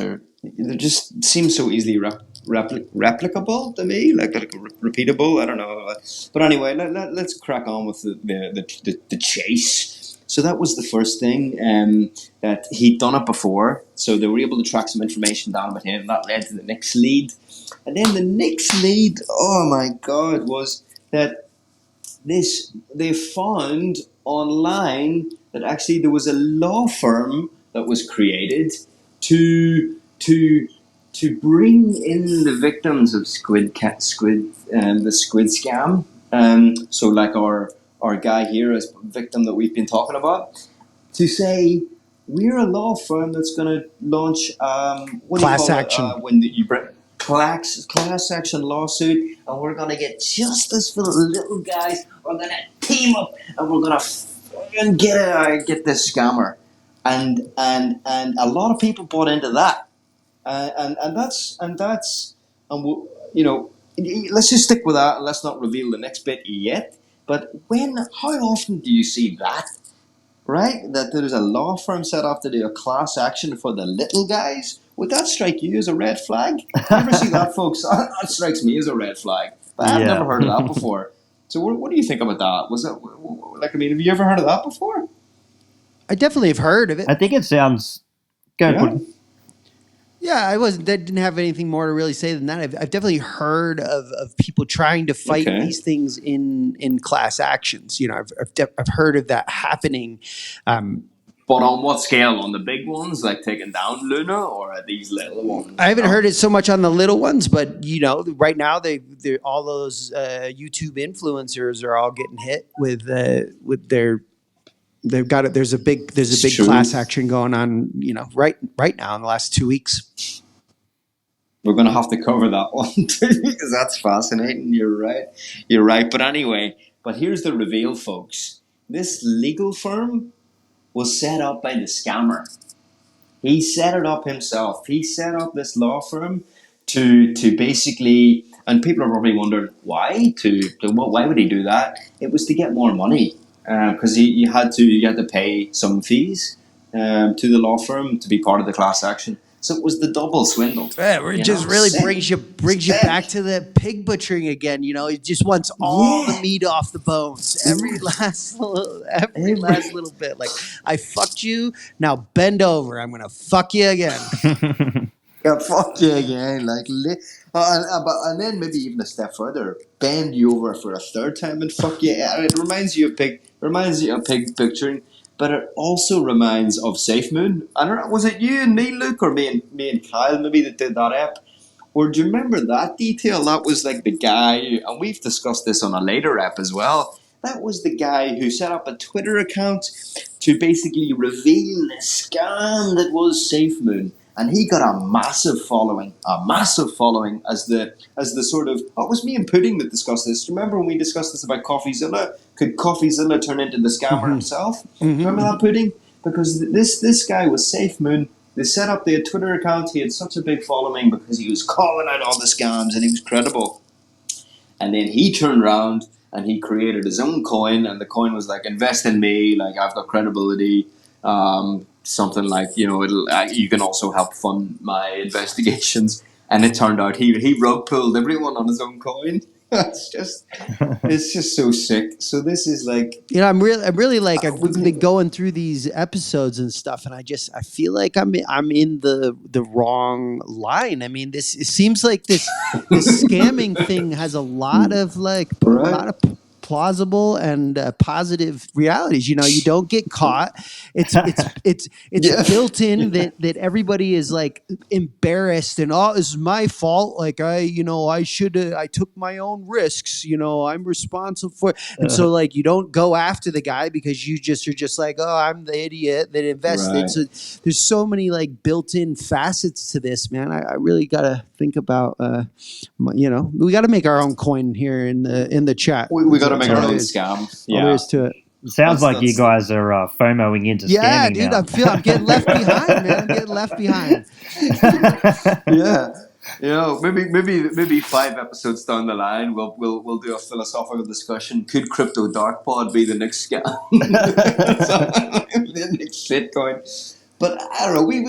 they just seem so easily replicable to me, like repeatable. I don't know. But anyway, let's crack on with the chase. So that was the first thing, that he'd done it before. So they were able to track some information down about him. That led to the next lead. And then the next lead, oh my God, was that they found online that actually there was a law firm that was created to bring in the victims of the Squid Scam. So like our guy here is victim that we've been talking about, to say we're a law firm that's going to launch what Class do you call action. it when you bring class action lawsuit, and we're going to get justice for the little guys. We're going to team up, and we're going to get this scammer, and a lot of people bought into that, and let's just stick with that, and let's not reveal the next bit yet. But how often do you see that, right? That there's a law firm set up to do a class action for the little guys? Would that strike you as a red flag? You ever see that, folks? That strikes me as a red flag. But I've never heard of that before. So what do you think about that? Have you ever heard of that before? I definitely have heard of it. I think it sounds good. Yeah, I didn't have anything more to really say than that. I've definitely heard of people trying to fight these things in class actions. I've heard of that happening. But on what scale? On the big ones, like taking down Luna, or are these little ones? I haven't heard it so much on the little ones, but right now they all those YouTube influencers are all getting hit with their. They've got it. There's a big class action going on. Right now in the last 2 weeks. We're going to have to cover that one too, because that's fascinating. You're right. But anyway, here's the reveal, folks. This legal firm was set up by the scammer. He set it up himself. He set up this law firm to basically, and people are probably wondering why. Why would he do that? It was to get more money, because you had to pay some fees to the law firm to be part of the class action. So it was the double swindle. Yeah, it just really brings you back to the pig butchering again. He just wants all the meat off the bones, every last little bit. Like, I fucked you, now bend over. I'm gonna fuck you again. Yeah, fuck you again. And then maybe even a step further, bend you over for a third time and fuck you. It reminds you of pig butchering. But it also reminds of Safe Moon. I don't know, was it you and me, Luke, or me and Kyle maybe that did that app? Or do you remember that detail? That was like the guy, and we've discussed this on a later app as well. That was the guy who set up a Twitter account to basically reveal the scam that was Safe Moon. and he got a massive following as the sort of, oh, it was me and Pudding that discussed this. Remember when we discussed this about CoffeeZilla? Could CoffeeZilla turn into the scammer himself? Remember that, Pudding? Because this guy was Safe Moon. They set up their Twitter account. He had such a big following because he was calling out all the scams and he was credible. And then he turned around and he created his own coin, and the coin was like, invest in me, like I've got credibility. Something like, you can also help fund my investigations. And it turned out he rug pulled everyone on his own coin. it's just so sick. So this is like, I'm really like, I've been going through these episodes and stuff, and I feel like I'm in the wrong line. I mean, it seems like this scamming thing has a lot of plausible and positive realities. You don't get caught. It's built in that everybody is like embarrassed and it's my fault. Like I took my own risks. I'm responsible for it. And so like you don't go after the guy because you're just like, oh, I'm the idiot that invested. Right. So there's so many like built-in facets to this, man. I really gotta think about we got to make our own coin here in the chat. We got to make our own scam. Yeah. All there is to it. Sounds like you guys are FOMOing into scamming. Yeah, dude, now. I'm getting left behind, man. I'm getting left behind. Yeah. Maybe 5 episodes down the line, we'll do a philosophical discussion. Could crypto dark pod be the next scam? The next shitcoin. But I don't know. We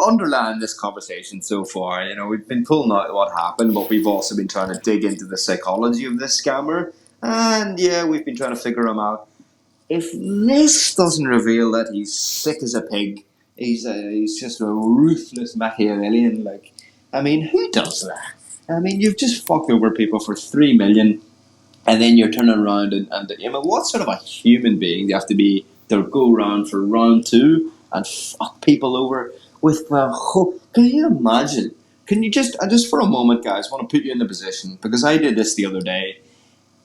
underlined this conversation so far. We've been pulling out what happened, but we've also been trying to dig into the psychology of this scammer, and we've been trying to figure him out. If this doesn't reveal that he's sick as a pig, he's just a ruthless Machiavellian. Like, who does that? You've just fucked over people for $3 million, and then you're turning around and what sort of a human being do you have to be to go around for round 2 and fuck people over with the whole? Can you imagine? Can you just for a moment, guys, want to put you in the position, because I did this the other day,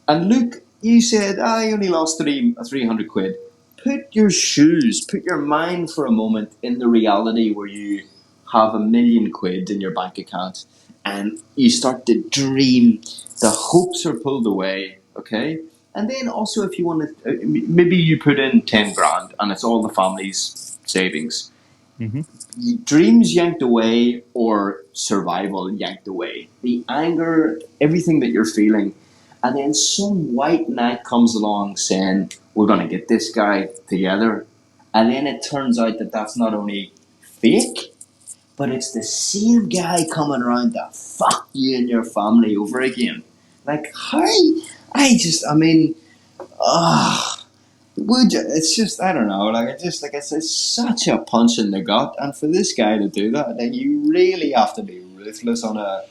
and Luke, you said, I only lost 300 quid. Put your mind for a moment in the reality where you have $1 million quid in your bank account, and you start to dream. The hopes are pulled away, okay? And then also, if you want to, maybe you put in 10 grand, and it's all the family's savings. Mm-hmm. Dreams yanked away, or survival yanked away. The anger, everything that you're feeling. And then some white knight comes along saying, we're going to get this guy together. And then it turns out that that's not only fake, but it's the same guy coming around to fuck you and your family over again. Like, how? Would you? It's just, I don't know. Like, it's such a punch in the gut. And for this guy to do that, like, you really have to be ruthless on a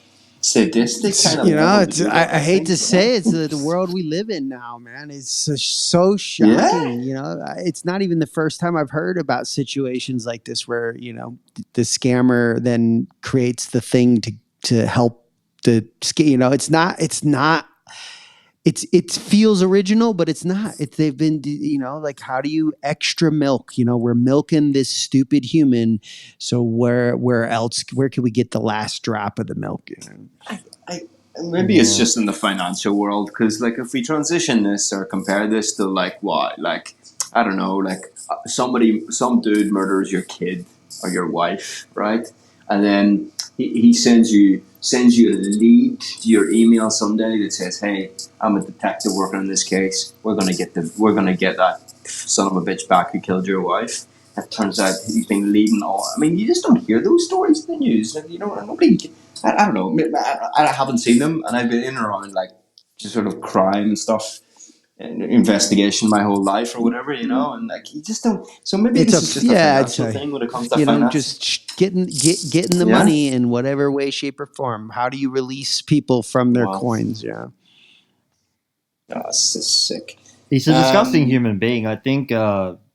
sadistic kind of level. I hate to say it's the world we live in now, man. It's so shocking. It's not even the first time I've heard about situations like this where the scammer then creates the thing to help the it's not. It feels original, but it's not. They've been, like, how do you extra milk? We're milking this stupid human. So where can we get the last drop of the milk? Maybe it's just in the financial world, because like if we transition this or compare this to like what, like I don't know, like some dude murders your kid or your wife, right? And then he sends you a lead to your email someday that says, "Hey, I'm a detective working on this case. We're gonna get that son of a bitch back who killed your wife." It turns out he's been leading all. You just don't hear those stories in the news. Nobody. I don't know. I haven't seen them, and I've been in and around like just sort of crime and stuff, and investigation my whole life or whatever, and like you just don't. So maybe this is just a financial thing when it comes to finance. Just getting the money in whatever way, shape, or form. How do you release people from their coins? Yeah. Oh, it's just sick. He's a disgusting human being. I think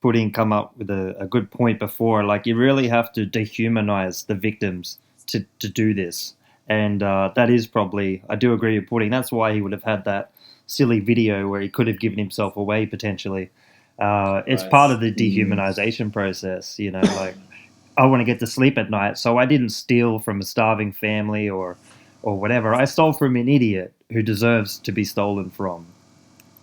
Pudding come up with a good point before. Like, you really have to dehumanize the victims to do this. And that is probably, I do agree with Pudding, that's why he would have had that silly video where he could have given himself away potentially. It's part of the dehumanization process, like I want to get to sleep at night. So I didn't steal from a starving family or whatever. I stole from an idiot who deserves to be stolen from.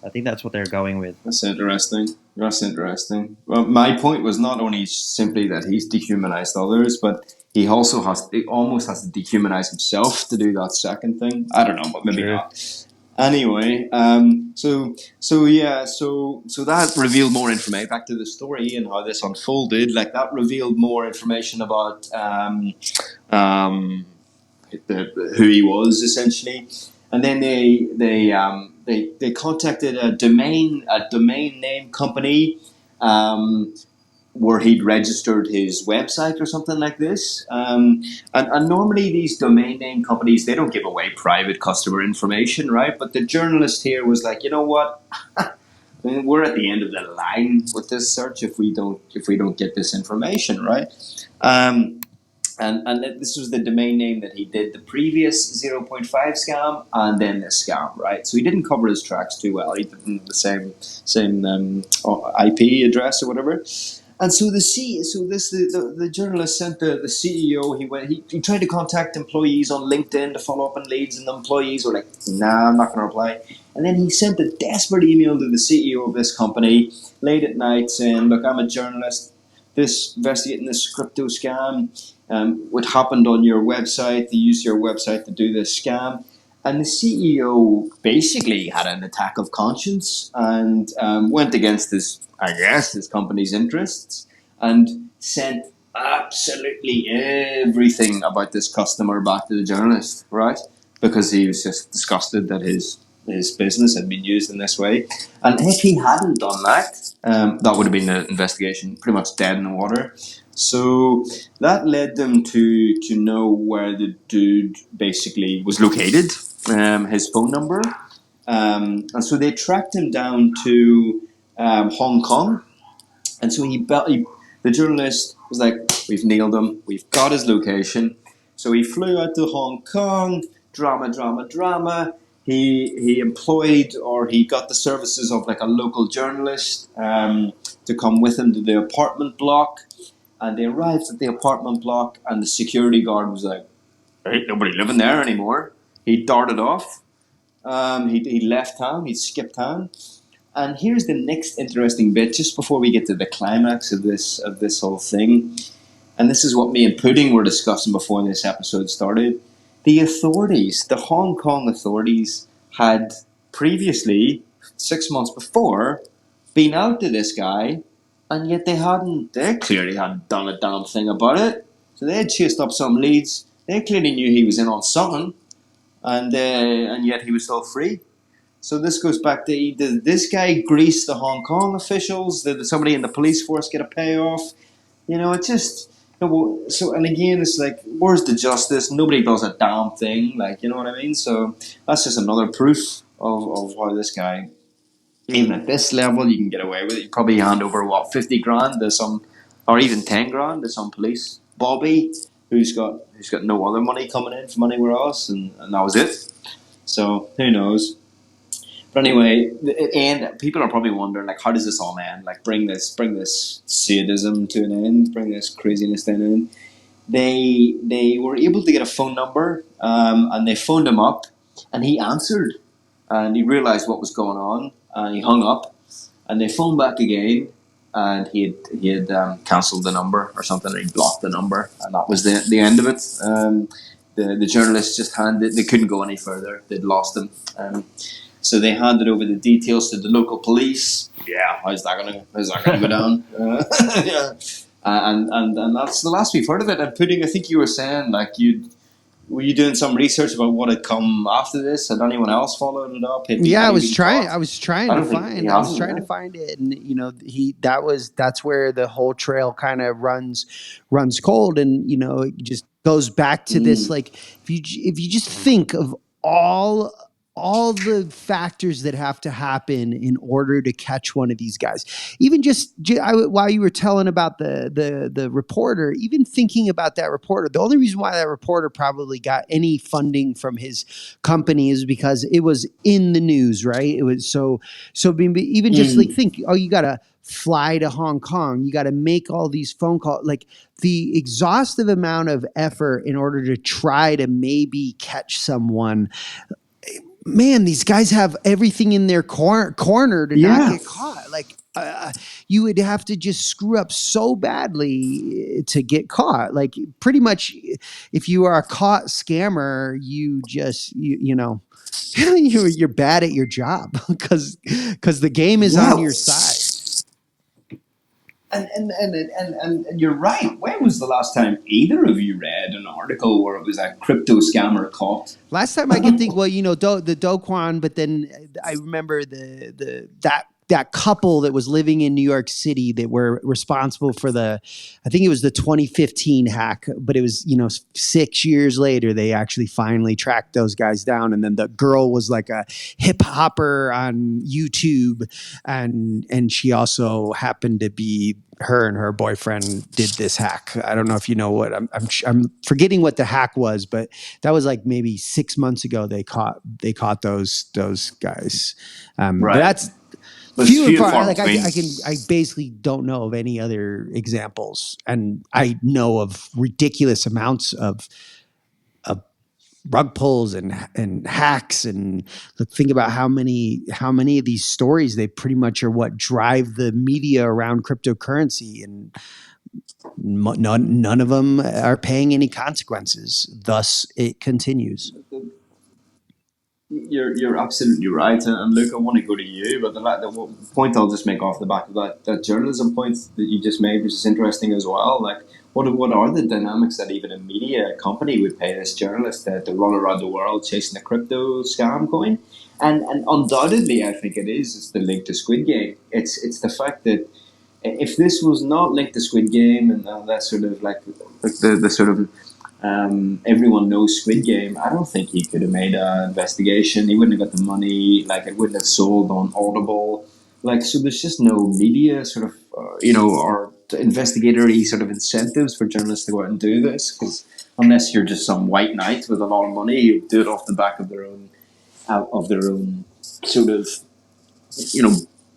I think that's what they're going with. That's interesting. That's interesting. Well, my point was not only simply that he's dehumanized others, but he almost has to dehumanize himself to do that second thing. I don't know, but maybe True. not. Anyway, so that revealed more information. Back to the story and how this unfolded. Like that revealed more information about um, who he was essentially, and then they contacted a domain name company. Where he'd registered his website or something like this. And normally these domain name companies, they don't give away private customer information, right? But the journalist here was like, you know what? I mean, we're at the end of the line with this search if we don't get this information, right? And this was the domain name that he did the previous zero point 0.5 scam and then this scam, right? So he didn't cover his tracks too well. He didn't the same IP address or whatever. And so the journalist sent the CEO. He tried to contact employees on LinkedIn to follow up on leads, and the employees were like, "Nah, I'm not going to reply." And then he sent a desperate email to the CEO of this company late at night saying, "Look, I'm a journalist. Investigating this crypto scam. What happened on your website? They used your website to do this scam." And the CEO basically had an attack of conscience and went against his company's interests, and sent absolutely everything about this customer back to the journalist, right? Because he was just disgusted that his business had been used in this way. And if he hadn't done that, that would have been the investigation pretty much dead in the water. So that led them to know where the dude basically was located, his phone number. And so they tracked him down to Hong Kong. And so the journalist was like, "We've nailed him. We've got his location." So he flew out to Hong Kong. Drama. He employed, or he got the services of like a local journalist to come with him to the apartment block. And they arrived at the apartment block, and the security guard was like, "There ain't nobody living there anymore." He darted off. He left town. He skipped town. And here's the next interesting bit, just before we get to the climax of this whole thing. And this is what me and Pudding were discussing before this episode started. The authorities, the Hong Kong authorities, had previously, 6 months before, been out to this guy, and yet they clearly hadn't done a damn thing about it. So they had chased up some leads. They clearly knew he was in on something, and yet he was still free. So this goes back to, did this guy grease the Hong Kong officials? Did somebody in the police force get a payoff? It just... So, and again, it's like, where's the justice? Nobody does a damn thing. Like, you know what I mean? So that's just another proof of how this guy, even at this level, you can get away with it. You probably hand over, 50 grand to some, or even 10 grand to some police bobby who's got no other money coming in from anywhere else, and that was it. So who knows? But anyway, and people are probably wondering, like, how does this all end? Like, bring this sadism to an end, bring this craziness to an end. They were able to get a phone number, and they phoned him up, and he answered, and he realized what was going on, and he hung up, and they phoned back again, and he had cancelled the number or something, or he blocked the number, and that was the end of it. The journalists just they couldn't go any further. They'd lost him. So they handed over the details to the local police. Yeah, how's that gonna go down? Yeah, and that's the last we've heard of it. And Pudding, I think you were saying, like, were you doing some research about what had come after this? Had anyone else followed it up? I was trying to find it, and that's where the whole trail kind of runs cold, and it just goes back to this, like, if you just think of all the factors that have to happen in order to catch one of these guys. Even while you were telling about the reporter, even thinking about that reporter, the only reason why that reporter probably got any funding from his company is because it was in the news, right? It was so even just like think, you got a fly to Hong Kong. You got to make all these phone calls. Like the exhaustive amount of effort in order to try to maybe catch someone. Man, these guys have everything in their corner to not get caught. Like you would have to just screw up so badly to get caught. Like pretty much, if you are a caught scammer, you just you know you're bad at your job because the game is on your side. And you're right. When was the last time either of you read an article where it was a crypto scammer caught? Last time I can think, well, the Do Kwon, but then I remember that couple that was living in New York City that were responsible for I think it was the 2015 hack, but it was 6 years later they actually finally tracked those guys down, and then the girl was like a hip hopper on YouTube, and she also happened to be, her and her boyfriend did this hack. I don't know if you know what I'm forgetting what the hack was, but that was like maybe 6 months ago. They caught those guys. Right. But that's But few and far. far Like between. I basically don't know of any other examples, and I know of ridiculous amounts of rug pulls and hacks, and think about how many of these stories, they pretty much are what drive the media around cryptocurrency, and none of them are paying any consequences. Thus, it continues. You're absolutely right, and Luke, I want to go to you, but the point I'll just make off the back of that journalism point that you just made, which is interesting as well. Like, what are the dynamics that even a media company would pay this journalist to run around the world chasing a crypto scam coin? And undoubtedly, I think it's the link to Squid Game. It's the fact that if this was not linked to Squid Game and that sort of like the sort of everyone knows Squid Game, I don't think he could have made an investigation. He wouldn't have got the money. Like, it wouldn't have sold on Audible. Like, so there's just no media sort of, or investigatory sort of incentives for journalists to go out and do this. Because unless you're just some white knight with a lot of money, you do it off the back of their own sort of,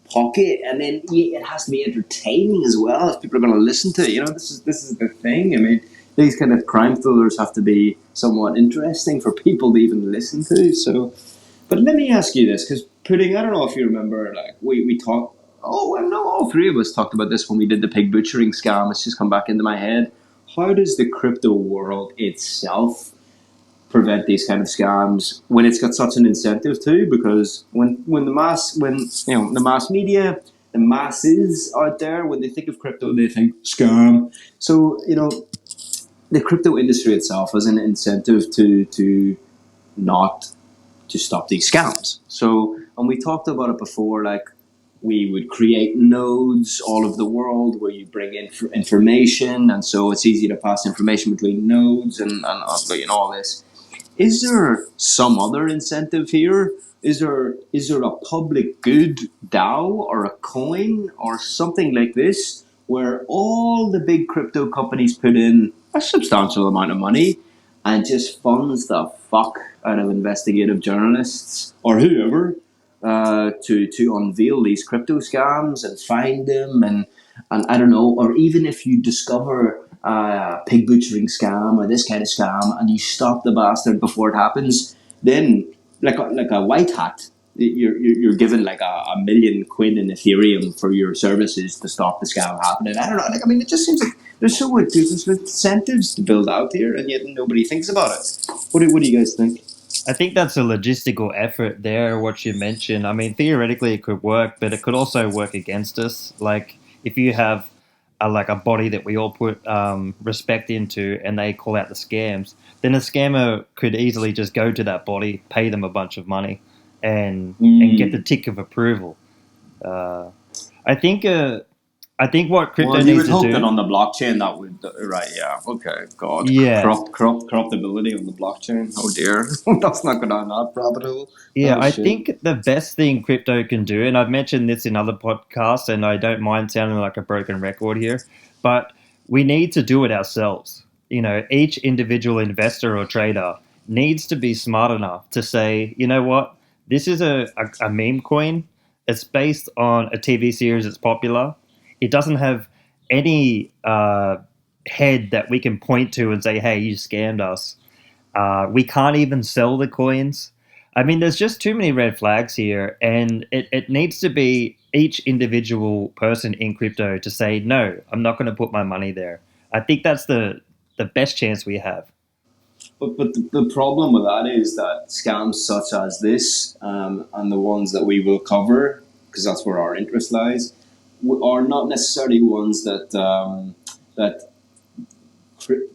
pocket. And then it has to be entertaining as well if people are going to listen to it. This is the thing. I mean, these kind of crime thrillers have to be somewhat interesting for people to even listen to. So, but let me ask you this, because Pudding, I don't know if you remember, like we talked. Oh, I know all three of us talked about this when we did the pig butchering scam. It's just come back into my head. How does the crypto world itself prevent these kind of scams when it's got such an incentive to? Because when the mass media, the masses out there, when they think of crypto, they think scam. So the crypto industry itself has an incentive to not to stop these scams. So, and we talked about it before, like we would create nodes all over the world where you bring in information, and so it's easy to pass information between nodes and all this. Is there some other incentive here? Is there a public good DAO or a coin or something like this where all the big crypto companies put in a substantial amount of money and just funds the fuck out of investigative journalists or whoever to unveil these crypto scams and find them and I don't know, or even if you discover pig butchering scam or this kind of scam and you stop the bastard before it happens, then like a white hat, you're given like a million quid in Ethereum for your services to stop the scam happening. I don't know. Like, I mean, it just seems like there's incentives to build out here, and yet nobody thinks about it. What do you guys think? I think that's a logistical effort there, what you mentioned. I mean, theoretically it could work, but it could also work against us. Like, if you have a body that we all put respect into and they call out the scams, then a scammer could easily just go to that body, pay them a bunch of money, and get the tick of approval. I think what crypto Well, you needs would to hope do. that on the blockchain that would right, yeah, okay, God, Yeah. corruptibility on the blockchain. Oh dear, that's not going down that rabbit hole. Yeah, Oh, I shit. think the best thing crypto can do, and I've mentioned this in other podcasts, and I don't mind sounding like a broken record here, but we need to do it ourselves. Each individual investor or trader needs to be smart enough to say, you know what, this is a meme coin. It's based on a TV series that's popular. It doesn't have any head that we can point to and say, "Hey, you scammed us." We can't even sell the coins. I mean, there's just too many red flags here, and it needs to be each individual person in crypto to say, no, I'm not going to put my money there. I think that's the best chance we have. But the problem with that is that scams such as this, and the ones that we will cover, because that's where our interest lies, are not necessarily ones that that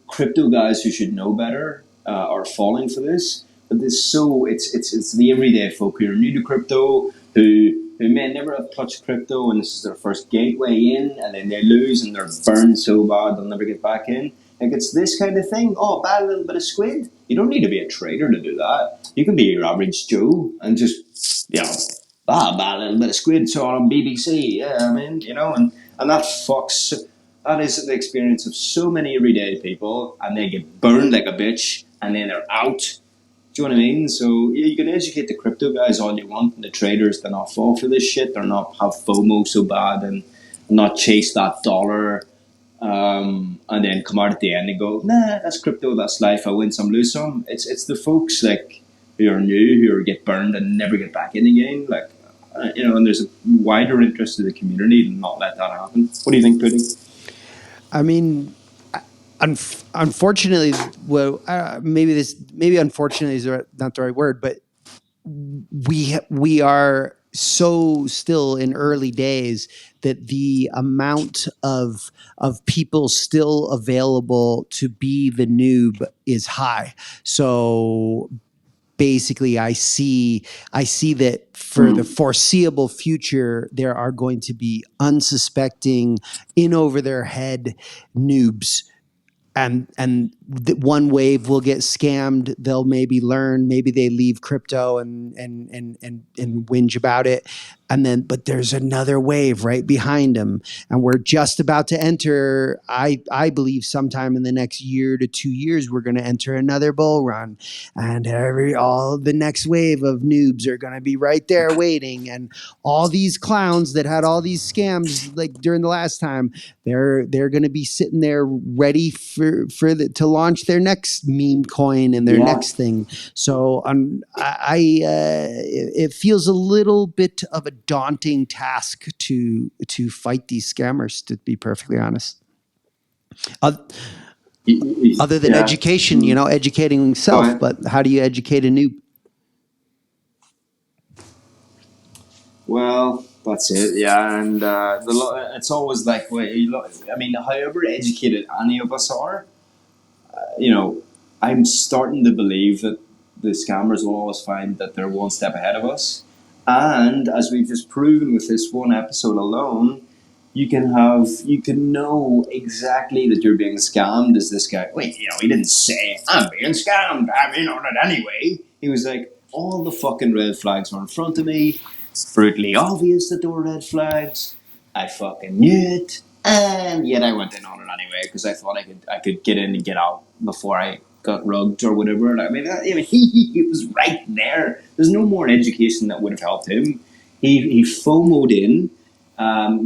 crypto guys who should know better are falling for this. But it's the everyday folk who are new to crypto, who may never have touched crypto, and this is their first gateway in, and then they lose and they're burned so bad they'll never get back in. Like, it's this kind of thing. Oh, buy a little bit of squid. You don't need to be a trader to do that. You can be your average Joe and just, buy a little bit of squid, saw it on BBC. Yeah, I mean, and that fucks. That is the experience of so many everyday people, and they get burned like a bitch, and then they're out. Do you know what I mean? So yeah, you can educate the crypto guys all you want, and the traders to not fall for this shit, or not have FOMO so bad, and not chase that dollar, and then come out at the end and go, nah, that's crypto, that's life. I win some, lose some. It's the folks like who are new, who get burned and never get back in again. Like, and there's a wider interest of the community to not let that happen. What do you think, Pudding? I mean, unfortunately, well, maybe unfortunately is not the right word, but we are so still in early days that the amount of people still available to be the noob is high. So basically I see that for the foreseeable future there are going to be unsuspecting, in over their head noobs, and one wave will get scammed. They'll maybe learn, maybe they leave crypto and whinge about it, and then but there's another wave right behind them, and we're just about to enter. I believe sometime in the next year to 2 years we're going to enter another bull run, and all the next wave of noobs are going to be right there waiting, and all these clowns that had all these scams like during the last time, they're going to be sitting there ready to launch their next meme coin and their next thing. So it feels a little bit of a daunting task to fight these scammers, to be perfectly honest. Other than education, educating himself, but how do you educate a noob? Well, that's it, yeah, and it's always like, I mean, however educated any of us are, I'm starting to believe that the scammers will always find that they're one step ahead of us, and as we've just proven with this one episode alone, you can know exactly that you're being scammed. As this guy, wait, he didn't say I'm being scammed, I'm in on it anyway. He was like, all the fucking red flags were in front of me. Brutally obvious that there were red flags. I fucking knew it, and yet I went in on it anyway because I thought I could get in and get out before I got rugged or whatever. And I mean, he was right there. There's no more education that would have helped him. He FOMO'd in.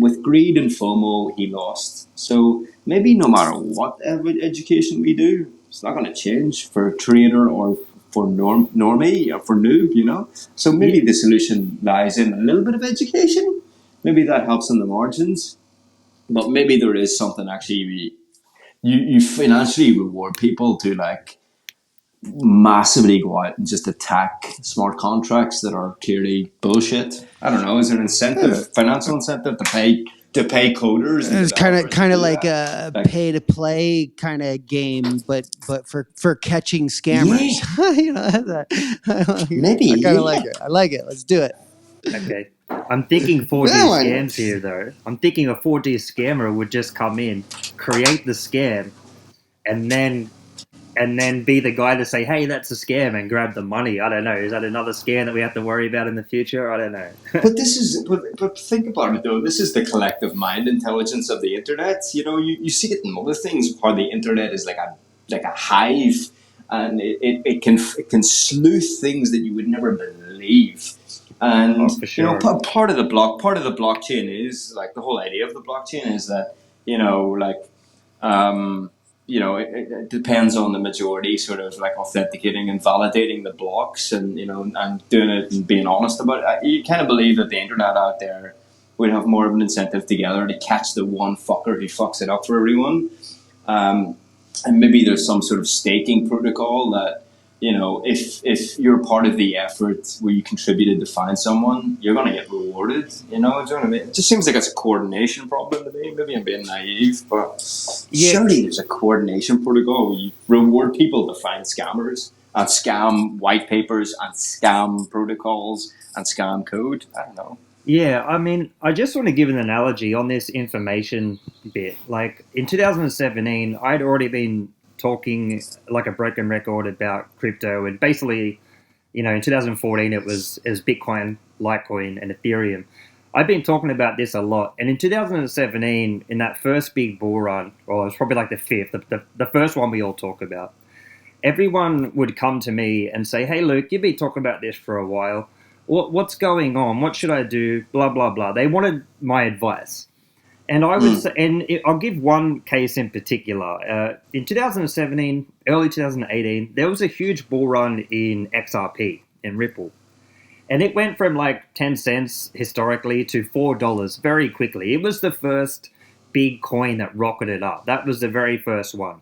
With greed and FOMO, he lost. So maybe no matter what education we do, it's not going to change for a trader or for normie or for noob, So maybe the solution lies in a little bit of education. Maybe that helps in the margins. But maybe there is something actually you financially reward people to like massively go out and just attack smart contracts that are clearly bullshit. I don't know. Is there an incentive, financial incentive to pay coders? It's kind of like a pay to play kind of game, but for catching scammers. Yeah. Maybe I kind of like it. I like it. Let's do it. Okay. I'm thinking 4D scams here, though. I'm thinking a 4D scammer would just come in, create the scam, and then be the guy to say, hey, that's a scam, and grab the money. I don't know. Is that another scam that we have to worry about in the future? I don't know. But think about it, though. This is the collective mind intelligence of the internet. You see it in other things, how the internet is like a hive, and it can sleuth things that you would never believe. And for sure. part of the blockchain is like the whole idea of the blockchain is that um, it depends on the majority sort of like authenticating and validating the blocks, and and doing it and being honest about it. You kind of believe that the internet out there would have more of an incentive together to catch the one fucker who fucks it up for everyone. And maybe there's some sort of staking protocol that, if you're part of the effort where you contributed to find someone, you're going to get rewarded. Do you know what I mean? It just seems like it's a coordination problem to me. Maybe I'm being naive, but surely there's a coordination protocol where you reward people to find scammers and scam white papers and scam protocols and scam code. I don't know. Yeah, I mean, I just want to give an analogy on this information bit. Like in 2017, I'd already been talking like a broken record about crypto, and basically, in 2014 it was Bitcoin, Litecoin, and Ethereum. I've been talking about this a lot, and in 2017, in that first big bull run, or it was probably like the fifth, the first one we all talk about, everyone would come to me and say, "Hey, Luke, you've been talking about this for a while. What's going on? What should I do? Blah, blah, blah." They wanted my advice. And I would say, I'll give one case in particular. In 2017, early 2018, there was a huge bull run in XRP, in Ripple. And it went from like 10 cents historically to $4 very quickly. It was the first big coin that rocketed up. That was the very first one.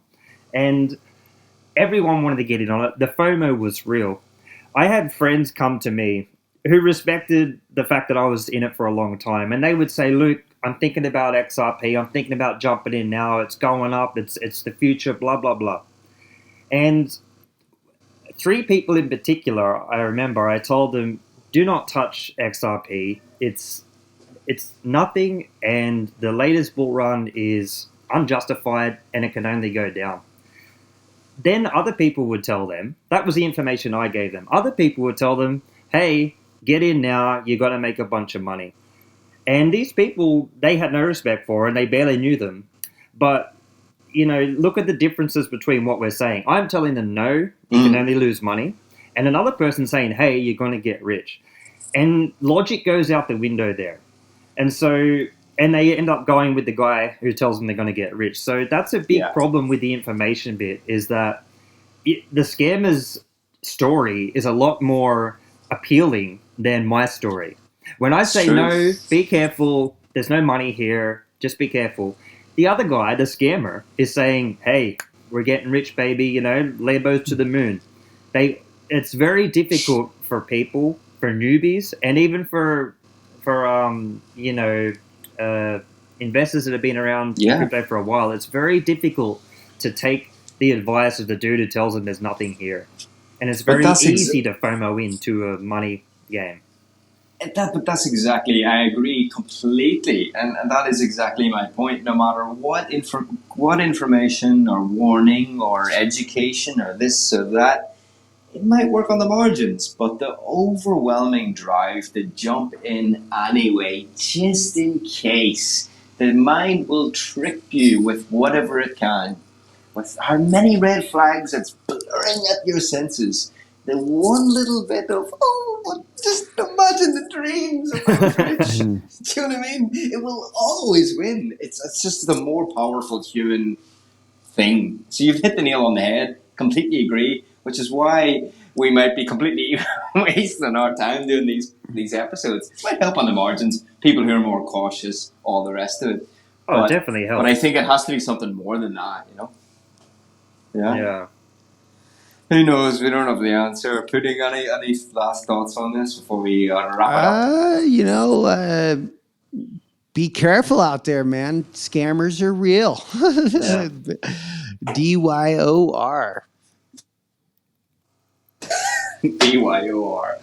And everyone wanted to get in on it. The FOMO was real. I had friends come to me who respected the fact that I was in it for a long time. And they would say, "Luke, I'm thinking about XRP. I'm thinking about jumping in now. It's going up. It's the future, blah, blah, blah." And 3 people in particular, I remember, I told them, "Do not touch XRP. It's nothing, and the latest bull run is unjustified, and it can only go down." Then other people would tell them, that was the information I gave them. Other people would tell them, "Hey, get in now, you got to make a bunch of money." And these people, they had no respect for, and they barely knew them. But, look at the differences between what we're saying. I'm telling them, no, you can only lose money. And another person saying, "Hey, you're going to get rich." And logic goes out the window there. And so, and they end up going with the guy who tells them they're going to get rich. So that's a big problem with the information bit, is that the scammer's story is a lot more appealing than my story. When I say, "No, be careful, there's no money here, just be careful," the other guy, the scammer, is saying, "Hey, we're getting rich, baby, Lambos to the moon." It's very difficult for people, for newbies, and even for investors that have been around crypto for a while. It's very difficult to take the advice of the dude who tells them there's nothing here. And it's very easy to FOMO into a money game. But that's exactly, I agree completely, and that is exactly my point. No matter what information or warning or education or this or that, it might work on the margins, but the overwhelming drive to jump in anyway, just in case, the mind will trick you with whatever it can, with how many red flags it's blurring at your senses. The one little bit of, just imagine the dreams if I was rich. Do you know what I mean? It will always win. It's just the more powerful human thing. So you've hit the nail on the head. Completely agree. Which is why we might be completely wasting our time doing these episodes. It might help on the margins. People who are more cautious, all the rest of it. It definitely helps. But I think it has to be something more than that. Yeah. Who knows? We don't have the answer. Putting any last thoughts on this before we wrap it up? Be careful out there, man. Scammers are real. DYOR. DYOR.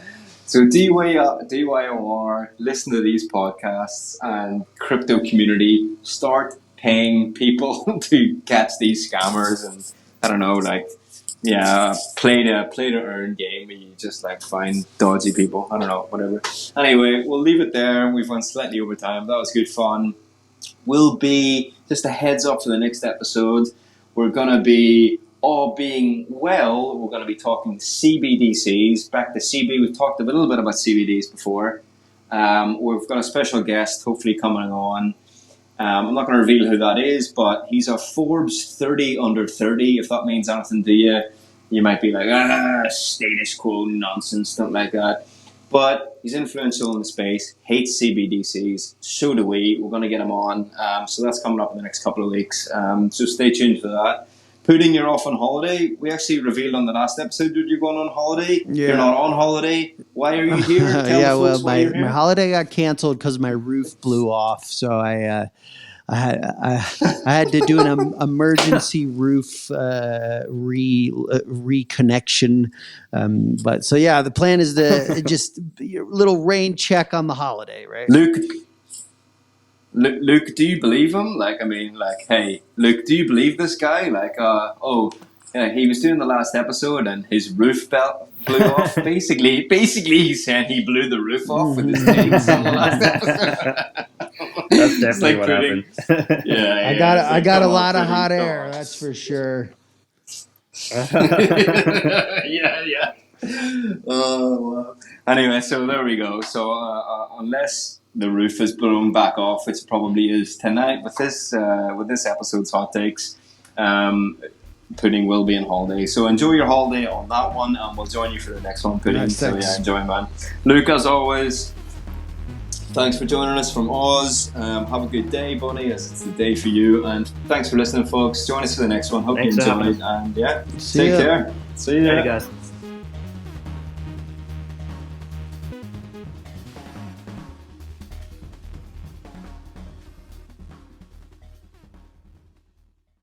So DYOR, listen to these podcasts, and crypto community, start paying people to catch these scammers, and I don't know, play to earn game where you just find dodgy people. I don't know, whatever. Anyway, we'll leave it there. We've run slightly over time. That was good fun. Will be just a heads up for the next episode. We're gonna be all being well, we're going to be talking CBDCs. Back to CB, we've talked a little bit about CBDs before. We've got a special guest hopefully coming on. I'm not going to reveal who that is, but he's a Forbes 30 under 30. If that means anything to you, you might be like, status quo nonsense, something like that. But he's influential in the space, hates CBDCs, so do we. We're going to get him on. So that's coming up in the next couple of weeks. So stay tuned for that. Pudding, you're off on holiday. We actually revealed on the last episode that you're going on holiday. Yeah. You're not on holiday. Why are you here? Tell the folks why you're here. My holiday got canceled because my roof blew off. So I had to do an emergency roof reconnection. But so yeah, the plan is to just a little rain check on the holiday, right? Luke, do you believe him? Hey, Luke, do you believe this guy? He was doing the last episode and his roof belt blew off. Basically, he's saying he blew the roof off with his legs on the last episode. That's definitely what happened. Yeah, I got a lot of hot air, that's for sure. Yeah. Well. Anyway, so there we go. So unless the roof is blown back off, which probably is tonight with this episode's hot takes, Pudding will be on holiday. So enjoy your holiday on that one, and we'll join you for the next one, Pudding. Nice, so yeah, enjoy, man. Luke, as always, thanks for joining us from Oz. Have a good day, buddy, as it's the day for you. And thanks for listening, folks. Join us for the next one. Hope you enjoyed. And yeah, take care. See you. Hey, guys.